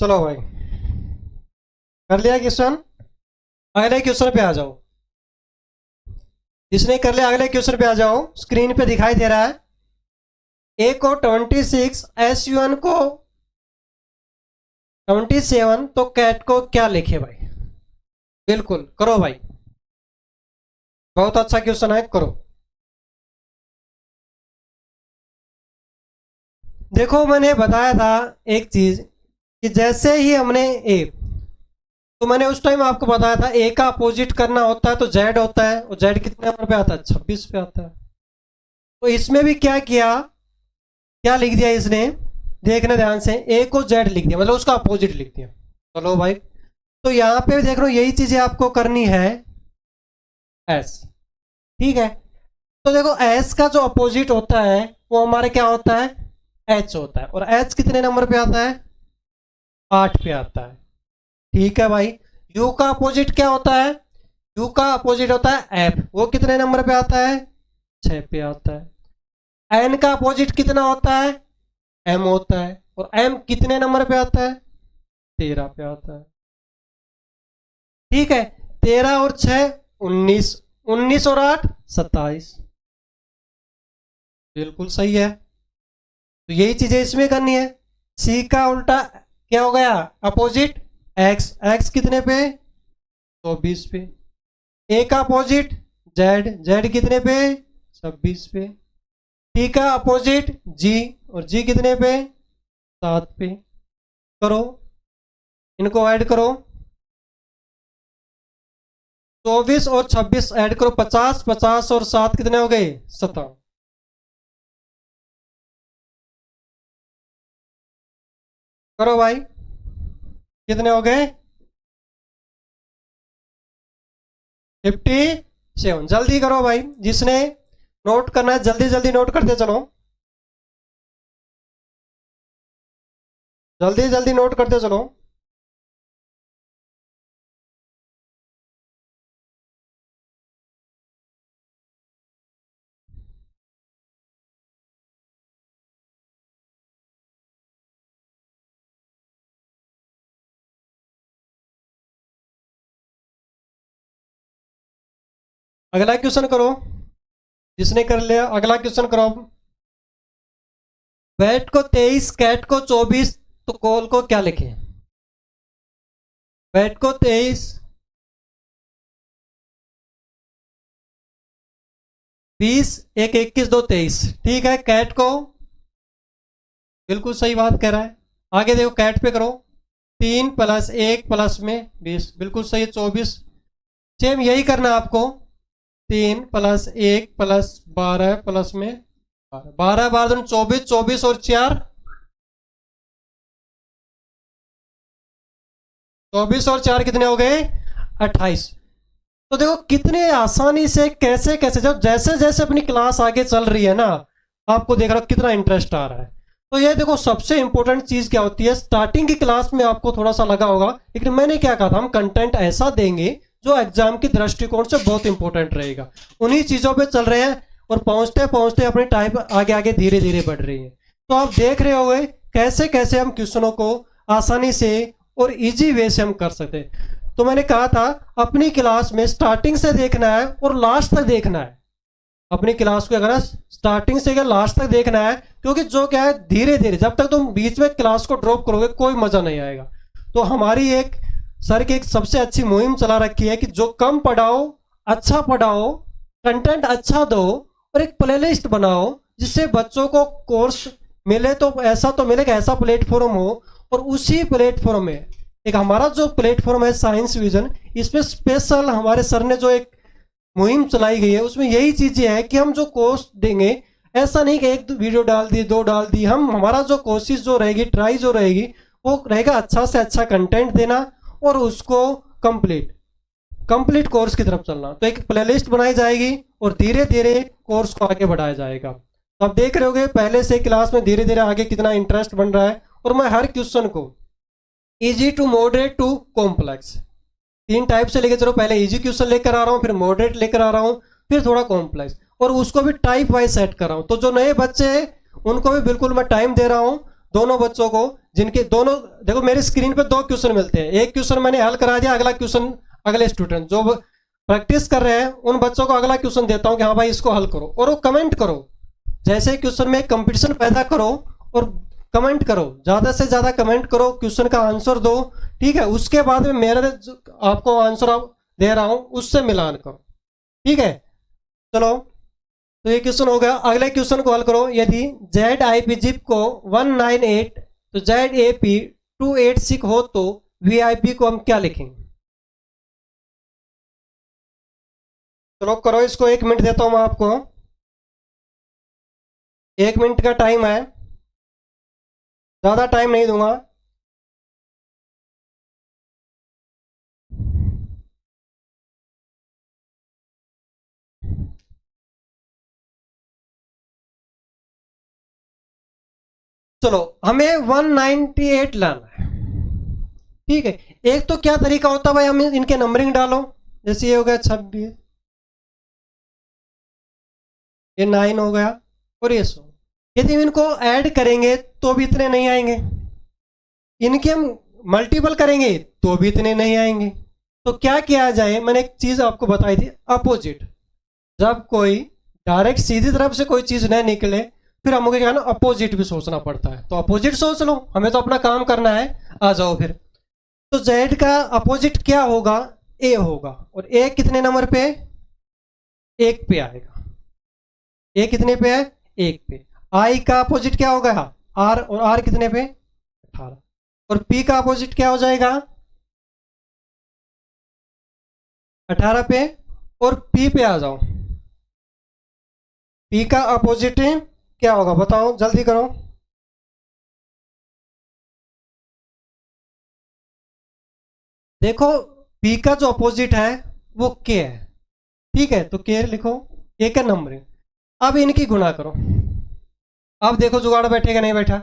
चलो भाई, कर लिया क्वेश्चन। अगले क्वेश्चन पे आ जाओ। जिसने कर लिया अगले क्वेश्चन पे आ जाओ। स्क्रीन पे दिखाई दे रहा है ए को 26, एस यू एन को 27, तो कैट को क्या लिखे भाई? बिल्कुल करो भाई, बहुत अच्छा क्वेश्चन है, करो। देखो मैंने बताया था एक चीज कि जैसे ही हमने ए, तो मैंने उस टाइम आपको बताया था ए का अपोजिट करना होता है तो जेड होता है, और जेड कितने नंबर पे आता है? 26 पे आता है। तो इसमें भी क्या किया, क्या लिख दिया इसने, देखना ध्यान से, ए को जेड लिख दिया, मतलब उसका अपोजिट लिख दिया। चलो भाई, तो यहां पे देख लो यही चीजें आपको करनी है एस, ठीक है। तो देखो एस का जो अपोजिट होता है वो हमारे क्या होता है? एच होता है। और एच कितने नंबर पे आता है? 8 पे आता है, ठीक है भाई। यू का अपोजिट क्या होता है? यू का अपोजिट होता है एफ, वो कितने नंबर पे आता है? 6 पे आता है। एन का अपोजिट कितना होता है? एम होता है, और एम कितने नंबर पे आता है? 13 पे आता है, ठीक है। 13 और 6 19, 19 और 8 27, बिल्कुल सही है। तो यही चीजें इसमें करनी है। सी का उल्टा क्या हो गया? अपोजिट एक्स, एक्स कितने पे? 24 पे। ए का अपोजिट जेड, जेड कितने पे? 26 पे। टी का अपोजिट जी, और जी कितने पे? 7 पे। करो, इनको ऐड करो। 24 और 26 ऐड करो, 50, 50 और 7 कितने हो गए? 57। करो भाई, कितने हो गए? 57। जल्दी करो भाई, जिसने नोट करना है जल्दी जल्दी नोट करते चलो, जल्दी जल्दी नोट करते चलो। अगला क्वेश्चन करो, जिसने कर लिया अगला क्वेश्चन करो। बैट को 23, कैट को 24, तो कॉल को क्या लिखें? बैट को 23, 20, एक 21, 2 23, ठीक है। कैट को, बिल्कुल सही बात कह रहा है। आगे देखो कैट पे करो, 3 प्लस 1 प्लस में 20, बिल्कुल सही है 24। सेम यही करना है आपको, 3 प्लस 1 प्लस 12 प्लस में 12, 12 24, 24 और 4 24 और 4 कितने हो गए? 28। तो देखो कितने आसानी से कैसे कैसे, जब जैसे जैसे अपनी क्लास आगे चल रही है ना, आपको देख रहा हो कितना इंटरेस्ट आ रहा है। तो ये देखो सबसे इंपॉर्टेंट चीज क्या होती है, स्टार्टिंग की क्लास में आपको थोड़ा सा लगा होगा, लेकिन मैंने क्या कहा था, हम कंटेंट ऐसा देंगे जो एग्जाम की दृष्टिकोण से बहुत इंपॉर्टेंट रहेगा। उन्हीं चीजों पे चल रहे हैं, और पहुंचते पहुंचते अपनी टाइप आगे आगे धीरे धीरे बढ़ रही है। तो आप देख रहे होंगे कैसे कैसे हम क्वेश्चनों को आसानी से और इजी वे से हम कर सकते हैं। तो मैंने कहा था अपनी क्लास में स्टार्टिंग से देखना है और लास्ट तक देखना है। अपनी क्लास को अगर स्टार्टिंग से लास्ट तक देखना है, क्योंकि जो क्या है धीरे धीरे, जब तक तुम बीच में क्लास को ड्रॉप करोगे कोई मजा नहीं आएगा। तो हमारी एक सर की एक सबसे अच्छी मुहिम चला रखी है कि जो कम पढ़ाओ, अच्छा पढ़ाओ, कंटेंट अच्छा दो, और एक प्लेलिस्ट बनाओ जिससे बच्चों को कोर्स मिले, तो ऐसा तो मिलेगा, ऐसा प्लेटफॉर्म हो। और उसी प्लेटफॉर्म में एक हमारा जो प्लेटफॉर्म है साइंस विजन, इसमें स्पेशल हमारे सर ने जो एक मुहिम चलाई गई है, उसमें यही चीजें हैं कि हम जो कोर्स देंगे, ऐसा नहीं कि एक वीडियो डाल दी, 2 डाल दी, हम हमारा जो कोशिश जो रहेगी, ट्राई जो रहेगी, वो रहेगा अच्छा से अच्छा कंटेंट देना और उसको कंप्लीट कंप्लीट कोर्स की तरफ चलना। तो एक प्लेलिस्ट बनाई जाएगी और धीरे धीरे कोर्स को आगे बढ़ाया जाएगा। तो आप देख रहे होगे पहले से क्लास में धीरे धीरे आगे कितना इंटरेस्ट बन रहा है। और मैं हर क्वेश्चन को easy to moderate to complex 3 type से लेके चलो। पहले इजी क्वेश्चन लेकर आ रहा हूँ, फिर मॉडरेट लेकर आ रहा हूँ, फिर थोड़ा कॉम्प्लेक्स, और उसको भी टाइप वाइज सेट कर रहा हूँ। तो जो नए बच्चे हैं उनको भी बिल्कुल मैं टाइम दे रहा हूँ, दोनों बच्चों को, जिनके दोनों देखो मेरी स्क्रीन पे 2 क्वेश्चन मिलते हैं। एक क्वेश्चन मैंने हल करा दिया, अगला क्वेश्चन अगले स्टूडेंट जो प्रैक्टिस कर रहे हैं उन बच्चों को अगला क्वेश्चन देता हूँ कि हाँ भाई इसको हल करो, और वो कमेंट करो। जैसे क्वेश्चन में कंपटीशन पैदा करो और कमेंट करो, ज़्यादा से ज़्यादा कमेंट करो, क्वेश्चन का आंसर दो, ठीक है। उसके बाद में मेरा आपको आंसर दे रहा हूँ उससे मिलान करो, ठीक है। चलो, तो ये क्वेश्चन हो गया। अगले क्वेश्चन को हल करो। यदि जेड आई पी जिप को 198 तो जेड ए पी 286 हो तो वी आई पी को हम क्या लिखेंगे? चलो करो इसको, 1 मिनट देता हूं मैं आपको, 1 मिनट का टाइम है, ज़्यादा टाइम नहीं दूंगा। चलो, हमें 198 लाना है, ठीक है। एक तो क्या तरीका होता है भाई, हम इनके नंबरिंग डालो। जैसे ये हो गया 26, ये 9 हो गया, और ये 100। यदि हम इनको ऐड करेंगे तो भी इतने नहीं आएंगे, इनके हम मल्टीपल करेंगे तो भी इतने नहीं आएंगे। तो क्या किया जाए, मैंने एक चीज आपको बताई थी, अपोजिट। जब कोई डायरेक्ट सीधी तरफ से कोई चीज न निकले, फिर हमको क्या ना अपोजिट भी सोचना पड़ता है। तो अपोजिट सोच लो, हमें तो अपना काम करना है। आ जाओ फिर। तो जेड का अपोजिट क्या होगा? ए होगा। और ए कितने नंबर पे? 1 पे आएगा। ए कितने पे है? 1 पे। आई का अपोजिट क्या होगा? आर। और आर कितने पे? 18। और पी का अपोजिट क्या हो जाएगा? 18 पे। और पी पे आ जाओ, पी का अपोजिट क्या होगा बताओ, जल्दी करो। देखो, पी का जो अपोजिट है वो के है, ठीक है। तो के लिखो, के का नंबर। अब इनकी गुणा करो। अब देखो जुगाड़ बैठेगा नहीं बैठा।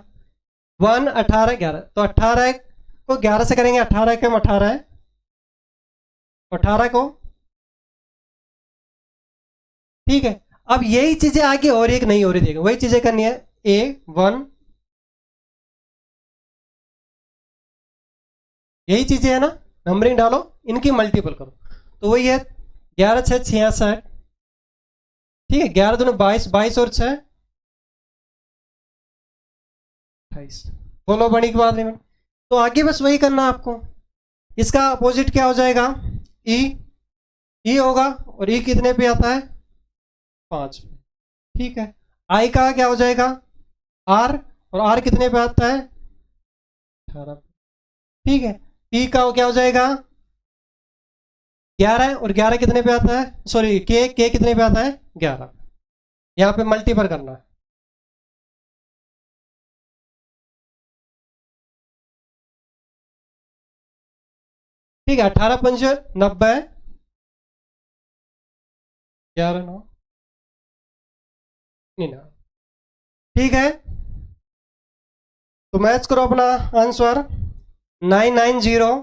1 18 11, तो 18 को 11 से करेंगे, 18 कम 18 है, 18 को, ठीक है। अब यही चीजें आगे और एक नहीं हो रही, देखो वही चीजें करनी है। ए 1, यही चीजें है ना, नंबरिंग डालो, इनकी मल्टीपल करो। तो वही है 11 6 66, ठीक है। 11 दूनी 22, 22 और 6 28। बोलो बड़ी की बात नहीं। तो आगे बस वही करना आपको। इसका अपोजिट क्या हो जाएगा? ई। ई होगा, और ई कितने पे आता है? 5 पे, ठीक है। आई का क्या हो जाएगा? आर। और आर कितने पे आता है? 18 पे, ठीक है। पी का क्या हो जाएगा? 11। और 11 कितने पे आता है? सॉरी, के कितने पे आता है? 11। यहाँ पे मल्टीपल करना है, ठीक है। 18 पंच 90, 11 9 नहीं ना, ठीक है। तो मैच करो अपना आंसर 990।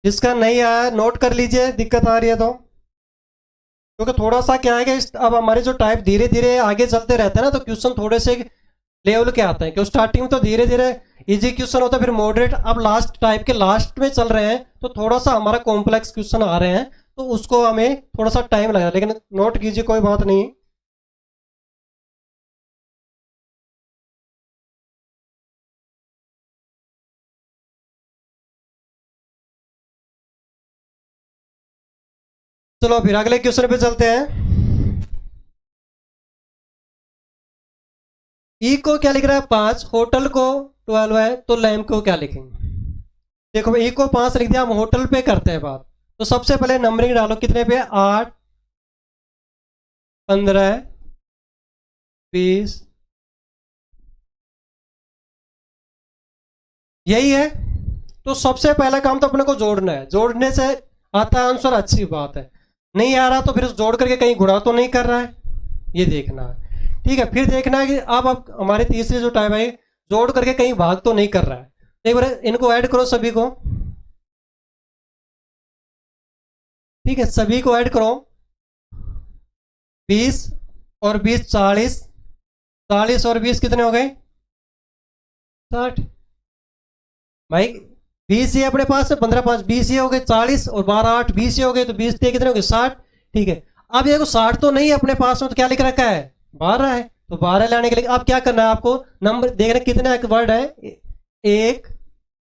जिसका नहीं आया नोट कर लीजिए, दिक्कत आ रही है तो। क्योंकि थोड़ा सा क्या है कि अब हमारे जो टाइप धीरे धीरे आगे चलते रहते हैं ना, तो क्वेश्चन थोड़े से लेवल के आते हैं। क्योंकि स्टार्टिंग में तो धीरे धीरे इजी क्वेश्चन होता है, फिर मॉडरेट, अब लास्ट टाइप के लास्ट में चल रहे हैं तो थोड़ा सा हमारा कॉम्प्लेक्स क्वेश्चन आ रहे हैं, तो उसको हमें थोड़ा सा टाइम लगेगा, लेकिन नोट कीजिए, कोई बात नहीं। चलो फिर अगले क्वेश्चन पे चलते हैं। ई को क्या लिख रहा है? 5। होटल को 12 है, तो लैम्प को क्या लिखेंगे? देखो ई को 5 लिख दिया, हम होटल पे करते हैं बात। तो सबसे पहले नंबरिंग डालो, कितने पे? 8 15 20, यही है, तो सबसे पहला काम तो अपने को जोड़ना है, जोड़ने से आता है आंसर, अच्छी बात है। नहीं आ रहा तो फिर जोड़ करके कहीं गुणा तो नहीं कर रहा है, ये देखना है। ठीक है, फिर देखना है कि अब हमारे तीसरे जो टाइप है, जोड़ करके कहीं भाग तो नहीं कर रहा है। एक बार इनको ऐड करो सभी को। ठीक है, सभी को ऐड करो। 20 और 20 40, 40 और 20 कितने हो गए? 60। भाई 20 ही अपने पास है, 15 5 20 ही हो गए, 40 और 12 8 20 ही हो गए, तो 20 कितने हो गए? 60। ठीक है, अब ये 60 तो नहीं अपने पास में, तो क्या लिख रखा है? 12 है। तो 12 लाने के लिए अब क्या करना है आपको? नंबर देखना कितने वर्ड है। 1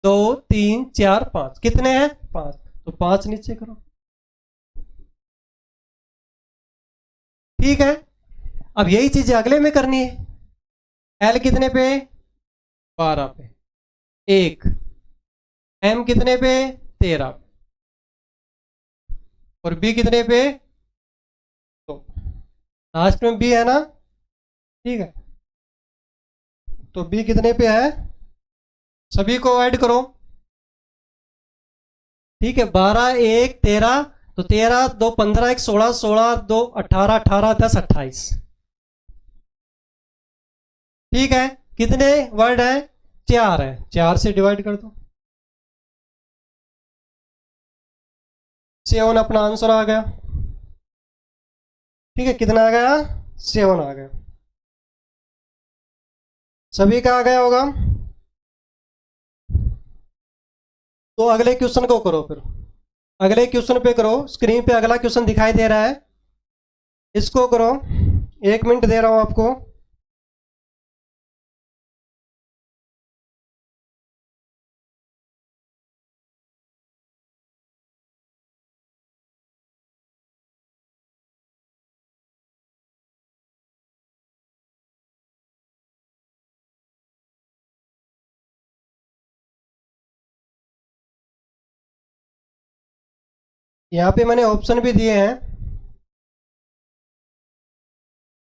2 3 4 5, कितने हैं? 5। तो 5 नीचे करो। ठीक है, अब यही चीज अगले में करनी है। एल कितने पे? 12 पे। 1 एम कितने पे? 13 पे। और बी कितने पे? तो लास्ट में बी है ना। ठीक है, तो बी कितने पे है? सभी को ऐड करो। ठीक है, 12 1 13, तो 13 2 15 1 16, 16 2 18, 18 10 28। ठीक है, कितने वर्ड है? 4 है, 4 से डिवाइड कर दो। 7 अपना आंसर आ गया। ठीक है, कितना आ गया? 7 आ गया। सभी का आ गया होगा। तो अगले क्वेश्चन को करो फिर। अगले क्वेश्चन पे करो, स्क्रीन पे अगला क्वेश्चन दिखाई दे रहा है, इसको करो। 1 मिनट दे रहा हूं आपको। यहाँ पे मैंने ऑप्शन भी दिए हैं।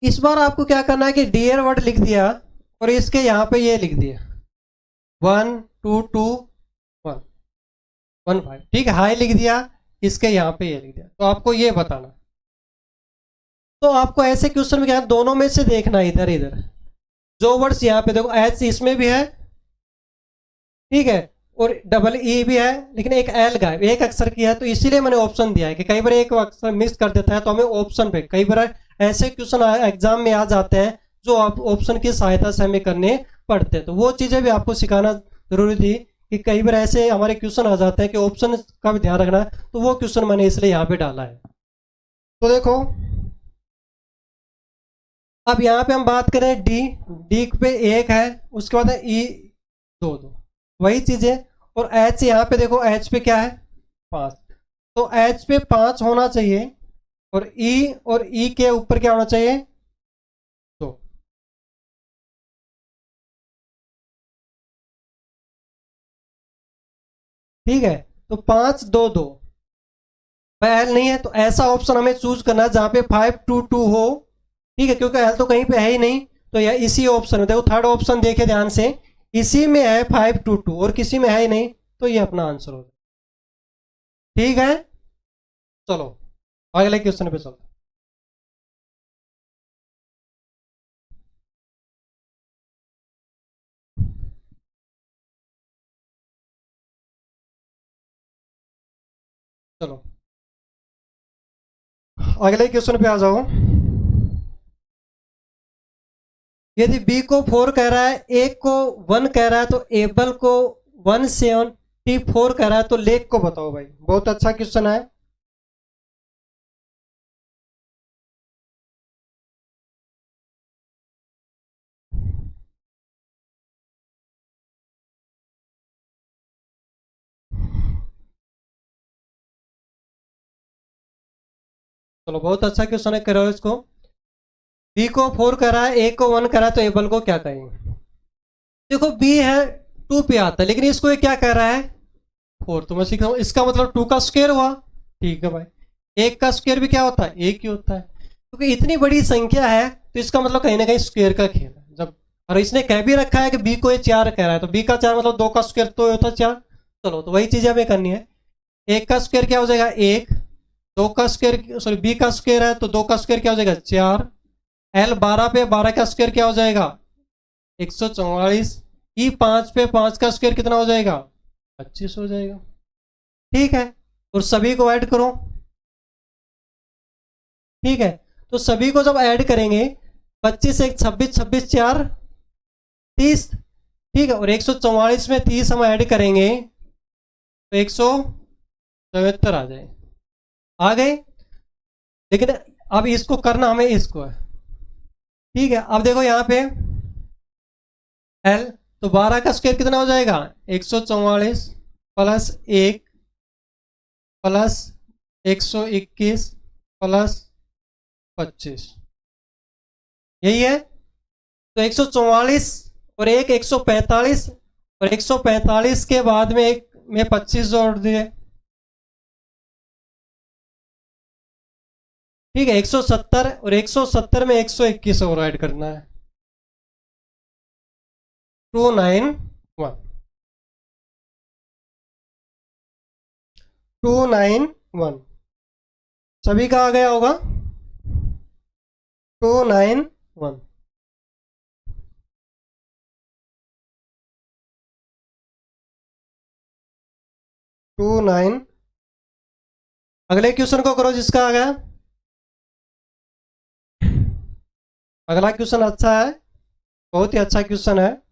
इस बार आपको क्या करना है कि डियर वर्ड लिख दिया और इसके यहाँ पे ये लिख दिया 1 2 2 1 1 5। ठीक है, हाई लिख दिया, इसके यहाँ पे ये लिख दिया। तो आपको ये बताना, तो आपको ऐसे क्वेश्चन में क्या है, दोनों में से देखना, इधर इधर जो वर्ड्स यहाँ पे देखो, एच इसमें भी है, ठीक है, और डबल ई भी है, लेकिन एक एल गायब, एक अक्षर की है, तो इसीलिए मैंने ऑप्शन दिया है कि कई बार एक अक्षर मिस कर देता है, तो हमें ऑप्शन पे, कई बार ऐसे क्वेश्चन एग्जाम में आ जाते हैं जो आप ऑप्शन की सहायता से हमें करने पड़ते हैं। तो वो चीज़ें भी आपको सिखाना जरूरी थी कि कई बार ऐसे हमारे क्वेश्चन आ जाते हैं कि ऑप्शन का भी ध्यान रखना है, तो वो क्वेश्चन मैंने इसलिए यहाँ पे डाला है। तो देखो, अब यहाँ पे हम बात करें डी, डी पे 1 है, उसके बाद है ई 2 2, वही चीज़ें। और एच यहाँ पे देखो, एच पे क्या है? 5। तो एच पे 5 होना चाहिए, और ई के ऊपर क्या होना चाहिए? 2। ठीक है, तो 5 2 2 एल नहीं है, तो ऐसा ऑप्शन हमें चूज करना है जहां पे 5 2 2 हो। ठीक है, क्योंकि एल तो कहीं पे है ही नहीं, तो यह इसी ऑप्शन में देखो, थर्ड ऑप्शन देखे ध्यान से, इसी में है 5 2 2 और किसी में है ही नहीं, तो ये अपना आंसर होगा। ठीक है, चलो अगले क्वेश्चन पे चलो। चलो अगले क्वेश्चन पे आ जाओ। यदि बी को 4 कह रहा है, ए को 1 कह रहा है, तो एबल को 1 7 टी 4 कह रहा है, तो लेख को बताओ भाई। बहुत अच्छा क्वेश्चन है। चलो बहुत अच्छा क्वेश्चन है, करो इसको। बी को 4 कह रहा है, ए को 1 कह रहा है, तो एबल को क्या कहेंगे? देखो बी है 2 पे आता है, लेकिन इसको ये क्या कह रहा है? 4। तो मैं सीख रहा हूँ, इसका मतलब 2 का स्क्वायर हुआ। ठीक है भाई, 1 का स्क्वायर भी क्या होता है? 1 ही होता है, क्योंकि इतनी बड़ी संख्या है, तो इसका मतलब कहीं ना कहीं स्क्वायर का खेल है। जब और इसने कह भी रखा है कि बी को ये 4 कह रहा है, तो बी का 4 मतलब 2 का स्क्वायर तो होता है 4। चलो तो वही चीज़ हमें करनी है। एक का स्क्वायर क्या हो जाएगा 1, दो का स्क्वायर सॉरी बी का स्क्वायर है तो 2 का स्क्वायर क्या हो जाएगा 4, एल 12 पे 12 का स्क्वायर क्या हो जाएगा 144, ई 5 पे 5 का स्क्वायर कितना हो जाएगा 25 हो जाएगा। ठीक है, और सभी को ऐड करो। ठीक है, तो सभी को जब ऐड करेंगे 25 एक 26, 26 4 30। ठीक है, और 144 में 30 हम ऐड करेंगे तो 177 आ जाए, आ गए। लेकिन अब इसको करना हमें इसको है। ठीक है, अब देखो यहाँ पे एल, तो 12 का स्क्वायर कितना हो जाएगा 144 प्लस 1 प्लस 121 प्लस 25, यही है। तो 144 और एक 145, और 145 के बाद में एक में 25 जोड़ दिए। ठीक है, 170 और 170 में 121 और ऐड करना है, 291, 291 सभी का आ गया होगा 291। अगले क्वेश्चन को करो जिसका आ गया। अगला क्वेश्चन अच्छा है, बहुत ही अच्छा क्वेश्चन है।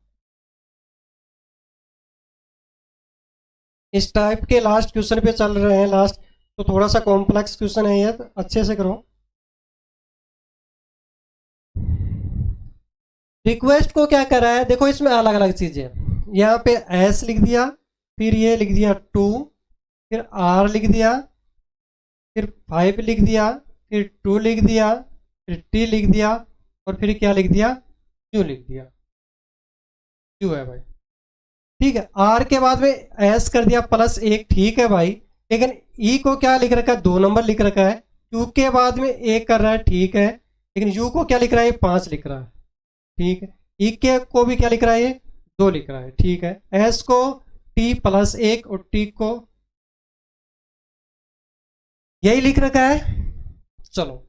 इस टाइप के लास्ट क्वेश्चन पे चल रहे हैं, लास्ट तो थोड़ा सा कॉम्प्लेक्स क्वेश्चन है ये, तो अच्छे से करो। रिक्वेस्ट को क्या करा है, देखो इसमें अलग अलग चीजें। यहाँ पे एस लिख दिया, फिर ये लिख दिया 2, फिर आर लिख दिया, फिर 5 लिख दिया, फिर 2 लिख दिया, फिर टी लिख दिया, और फिर क्या लिख दिया क्यू लिख दिया। क्यू है भाई। ठीक है, आर के बाद में एस कर दिया प्लस 1, ठीक है भाई। लेकिन ई को क्या लिख रखा है 2 नंबर लिख रखा है, क्यू के बाद में 1 कर रहा है, ठीक है। लेकिन यू को क्या लिख रहा है 5 लिख रहा है, ठीक है। ई के को भी क्या लिख रहा है ये 2 लिख रहा है, ठीक है। एस को टी प्लस 1 और टी को यही लिख रखा है। चलो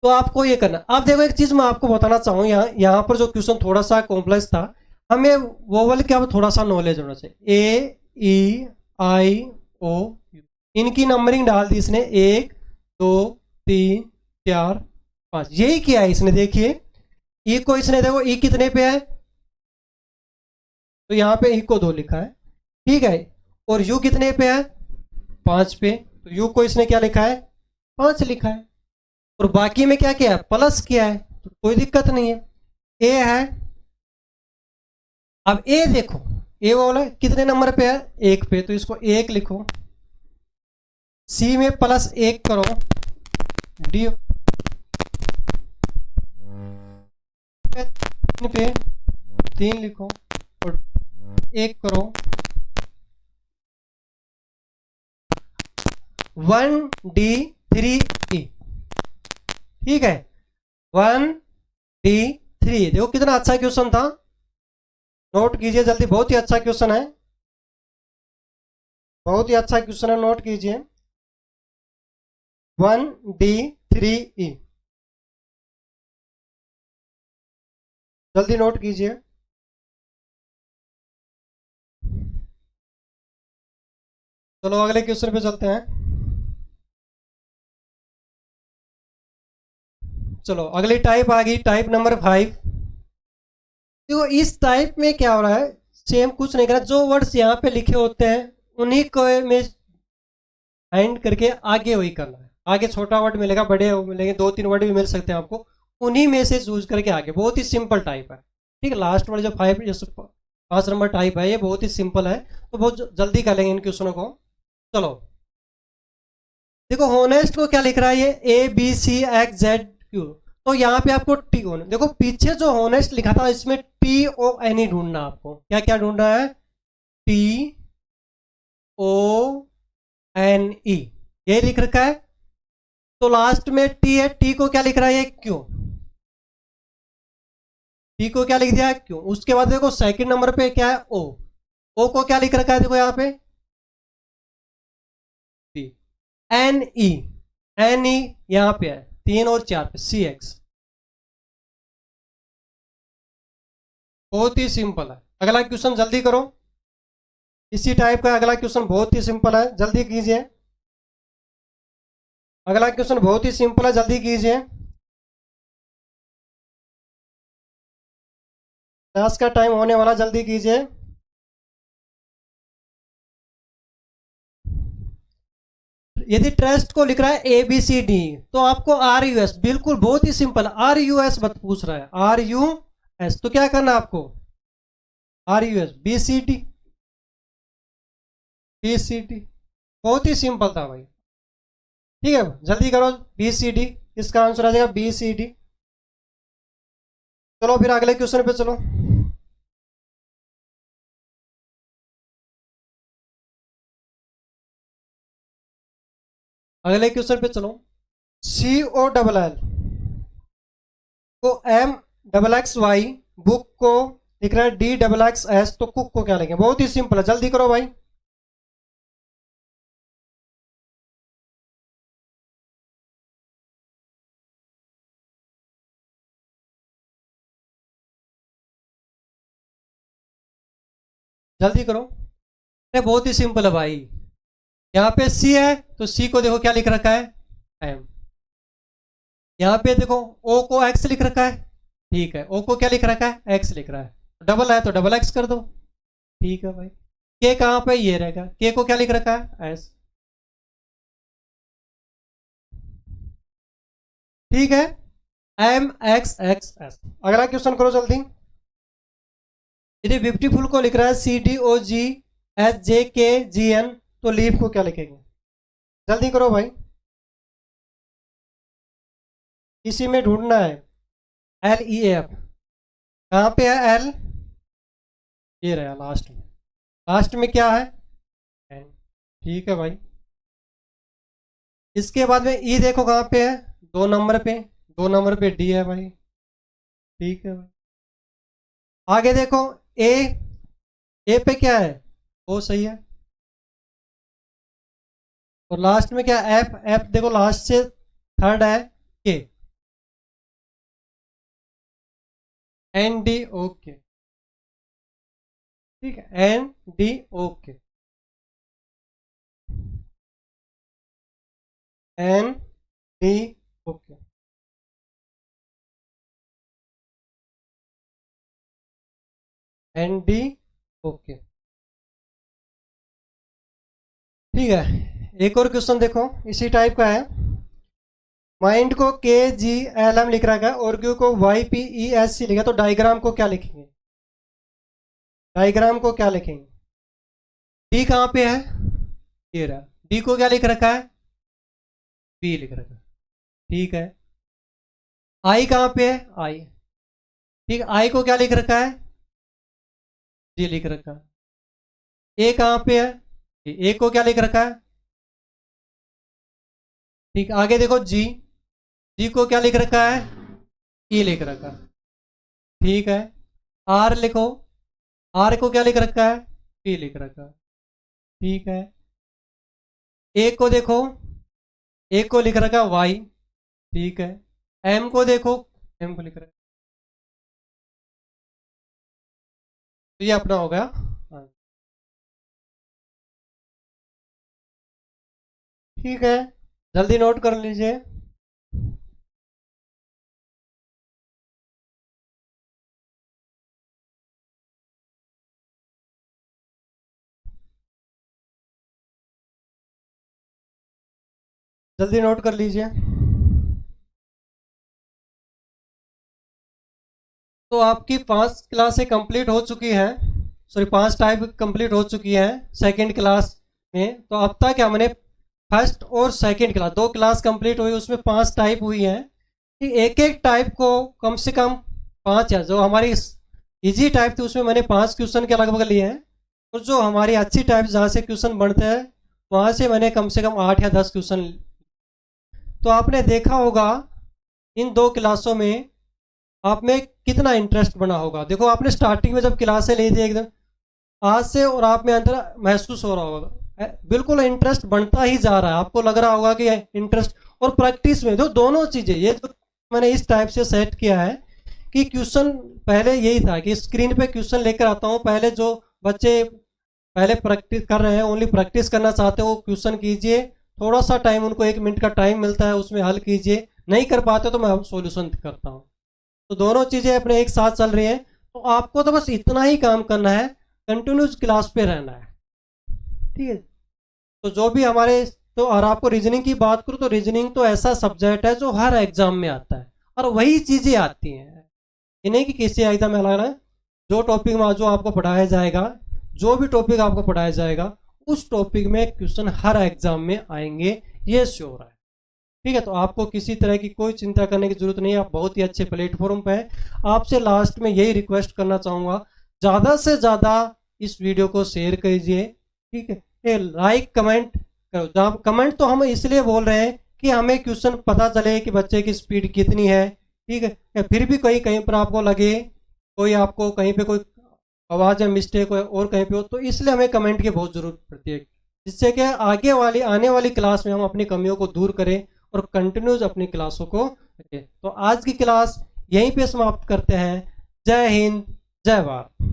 तो आपको ये करना। अब देखो एक चीज मैं आपको बताना चाहूँ, यहाँ पर जो क्वेश्चन थोड़ा सा कॉम्प्लेक्स था, हमें वोवल का थोड़ा सा नॉलेज होना चाहिए। ए ई आई ओ यू, इनकी नंबरिंग डाल दी इसने 1 2 3 4 5, यही किया है इसने। देखिए ई को इसने देखो ई कितने पे है, तो यहाँ पे ई को 2 लिखा है, ठीक है। और यू कितने पे है 5 पे, तो यू को इसने क्या लिखा है 5 लिखा है। और बाकी में क्या किया है प्लस किया है, तो कोई दिक्कत नहीं है। ए है, अब ए देखो ए वाला कितने नंबर पे है 1 पे, तो इसको 1 लिखो। सी में प्लस 1 करो, डी पे 3 लिखो और 1 करो। 1D3E, ठीक है 1D3। देखो कितना अच्छा क्वेश्चन था, नोट कीजिए जल्दी, बहुत ही अच्छा क्वेश्चन है, बहुत ही अच्छा क्वेश्चन है, नोट कीजिए 1D3E, जल्दी नोट कीजिए। चलो अगले क्वेश्चन पे चलते हैं। चलो अगली टाइप आ गई, टाइप नंबर 5। देखो इस टाइप में क्या हो रहा है, सेम कुछ नहीं करना, जो वर्ड्स यहाँ पे लिखे होते हैं उन्हीं को में फाइंड करके आगे वही करना है। आगे छोटा वर्ड मिलेगा, बड़े मिलेंगे, 2-3 वर्ड भी मिल सकते हैं आपको, उन्हीं में से चूज करके आगे। बहुत ही सिंपल टाइप है, ठीक है। लास्ट वाला जो 5 नंबर टाइप है ये बहुत ही सिंपल है, तो बहुत जल्दी कर लेंगे इन क्वेश्चनों को। चलो देखो होनेस्ट को क्या लिख रहा है ये ABCXZQ, तो यहाँ पे आपको टी ओ, देखो पीछे जो होनेस्ट लिखा था इसमें TON ही ढूंढना आपको। क्या क्या ढूंढना है TONE, ये लिख रखा है। तो लास्ट में टी है, टी को क्या लिख रहा है ये क्यों, टी को क्या लिख दिया है क्यों। उसके बाद देखो सेकंड नंबर पे क्या है ओ, ओ को क्या लिख रखा है, देखो यहाँ पे एन ई, एन ई यहाँ पे है 3 और 4 पे सी एक्स। बहुत ही सिंपल है। अगला क्वेश्चन जल्दी करो, इसी टाइप का अगला क्वेश्चन बहुत ही सिंपल है, जल्दी कीजिए। अगला क्वेश्चन बहुत ही सिंपल है, जल्दी कीजिए। क्लास का टाइम होने वाला, जल्दी कीजिए। यदि ट्रस्ट को लिख रहा है ए बी सी डी, तो आपको आर यू एस, बिल्कुल बहुत ही सिंपल, आर यू एस बत पूछ रहा है, आर यू एस, तो क्या करना है आपको, R U S B C D, B C D, बहुत ही सिंपल था भाई। ठीक है, जल्दी करो, बी सी डी, इसका आंसर आ जाएगा बी सी डी। चलो फिर अगले क्वेश्चन पे चलो। अगले क्वेश्चन पे चलो। सी ओ डबल एल को M double X Y, book को लिख रहा है डी डबल एक्स एस, तो कुक को क्या लिखेंगे, बहुत ही सिंपल है, जल्दी करो भाई। जल्दी करो, अरे बहुत ही सिंपल है भाई। यहाँ पे सी है तो सी को देखो क्या लिख रखा है, एम। यहाँ पे देखो ओ को एक्स लिख रखा है, ठीक है, ओ को क्या लिख रखा है, एक्स लिख रहा है, डबल है तो डबल एक्स कर दो, ठीक है भाई। के कहाँ पे, ये रहेगा, के को क्या लिख रखा है, एस, ठीक है, एम एक्स एक्स एस। अगला क्वेश्चन करो जल्दी। यदि ब्यूटीफुल को लिख रहा है C D O G S जे के जी एन, तो लीफ को क्या लिखेंगे, जल्दी करो भाई, इसी में ढूंढना है। एल ई एफ कहाँ पे है, एल, ये रहा लास्ट में, लास्ट में क्या है, एन, ठीक है भाई। इसके बाद में ई देखो कहाँ पे है, 2 नंबर पे, 2 नंबर पे डी है भाई, ठीक है भाई। आगे देखो ए पे क्या है, वो सही है, और लास्ट में क्या है, एफ, एफ देखो लास्ट से थर्ड है, के, एन डी ओके, ठीक है, N D okay, N D okay, N D okay, ठीक है। एक और क्वेश्चन देखो, इसी टाइप का है। माइंड को के जी एल एम लिख रखा है और क्यू को Y P E S C लिखा, तो डायग्राम को क्या लिखेंगे, डायग्राम को क्या लिखेंगे। डी कहाँ पे है, ये रहा, डी को क्या लिख रखा है, पी लिख रखा है, ठीक है। आई कहाँ पे है, आई, ठीक है, आई को क्या लिख रखा है, जी लिख रखा है। ए कहाँ पे है, ए को क्या लिख रखा है, ठीक, आगे देखो जी, जी को क्या लिख रखा है, ई लिख रखा है, ठीक है। आर लिखो, आर को क्या लिख रखा है, पी लिख रखा है, ठीक है। ए को देखो, ए को लिख रखा है वाई, ठीक है। एम को देखो, एम को लिख रखा है, तो ये अपना हो गया, हाँ, ठीक है, जल्दी नोट कर लीजिए। जल्दी नोट कर लीजिए। तो आपकी 5 क्लासें कंप्लीट हो चुकी हैं, सॉरी 5 टाइप कंप्लीट हो चुकी हैं सेकंड क्लास में। तो अब तक क्या मैंने फर्स्ट और सेकंड क्लास 2 क्लास कंप्लीट हुई, उसमें 5 टाइप हुई हैं कि एक एक टाइप को कम से कम 5 है, जो हमारी इजी टाइप थी उसमें मैंने 5 क्वेश्चन के लगभग लिए हैं, और जो हमारी अच्छी टाइप जहाँ से क्वेश्चन बनते हैं वहाँ से मैंने कम से कम 8 या 10 क्वेश्चन। तो आपने देखा होगा इन 2 क्लासों में आप में कितना इंटरेस्ट बना होगा। देखो आपने स्टार्टिंग में जब क्लासें ली थी एकदम आज से और आप में अंदर महसूस हो रहा होगा, बिल्कुल इंटरेस्ट बढ़ता ही जा रहा है, आपको लग रहा होगा कि इंटरेस्ट। और प्रैक्टिस में जो दोनों चीज़ें, ये जो मैंने इस टाइप से सेट किया है कि क्वेश्चन पहले यही था कि स्क्रीन पे क्वेश्चन लेकर आता हूँ, पहले जो बच्चे पहले प्रैक्टिस कर रहे हैं, ओनली प्रैक्टिस करना चाहते हो, क्वेश्चन कीजिए, थोड़ा सा टाइम, उनको 1 मिनट का टाइम मिलता है, उसमें हल कीजिए, नहीं कर पाते तो मैं सॉल्यूशन करता हूँ। तो दोनों चीज़ें अपने एक साथ चल रही हैं। तो आपको तो बस इतना ही काम करना है, कंटिन्यूस क्लास पे रहना है, ठीक है। तो जो भी हमारे, तो और आपको रीजनिंग की बात करूँ तो रीजनिंग तो ऐसा सब्जेक्ट है जो हर एग्जाम में आता है, और वही चीज़ें आती हैं, ये नहीं कि किसी एग्जाम में अलग है। जो टॉपिक में जो आपको पढ़ाया जाएगा, जो भी टॉपिक आपको पढ़ाया जाएगा, उस टॉपिक में क्वेश्चन हर एग्जाम में आएंगे, ये श्योर है, ठीक है। तो आपको किसी तरह की कोई चिंता करने की जरूरत नहीं है, आप बहुत ही अच्छे प्लेटफॉर्म पे हैं। आपसे लास्ट में यही रिक्वेस्ट करना चाहूँगा, ज़्यादा से ज़्यादा इस वीडियो को शेयर कीजिए, ठीक है। ये लाइक कमेंट करो, कमेंट तो हम इसलिए बोल रहे हैं कि हमें क्वेश्चन पता चले कि बच्चे की स्पीड कितनी है, ठीक है। या फिर भी कहीं कहीं पर आपको लगे, कोई आपको कहीं पे कोई आवाज़ या मिस्टेक हो और कहीं पे हो, तो इसलिए हमें कमेंट की बहुत ज़रूरत पड़ती है, जिससे कि आगे वाली आने वाली क्लास में हम अपनी कमियों को दूर करें और कंटिन्यूज अपनी क्लासों को रखें। तो आज की क्लास यहीं पे समाप्त करते हैं। जय हिंद, जय भारत।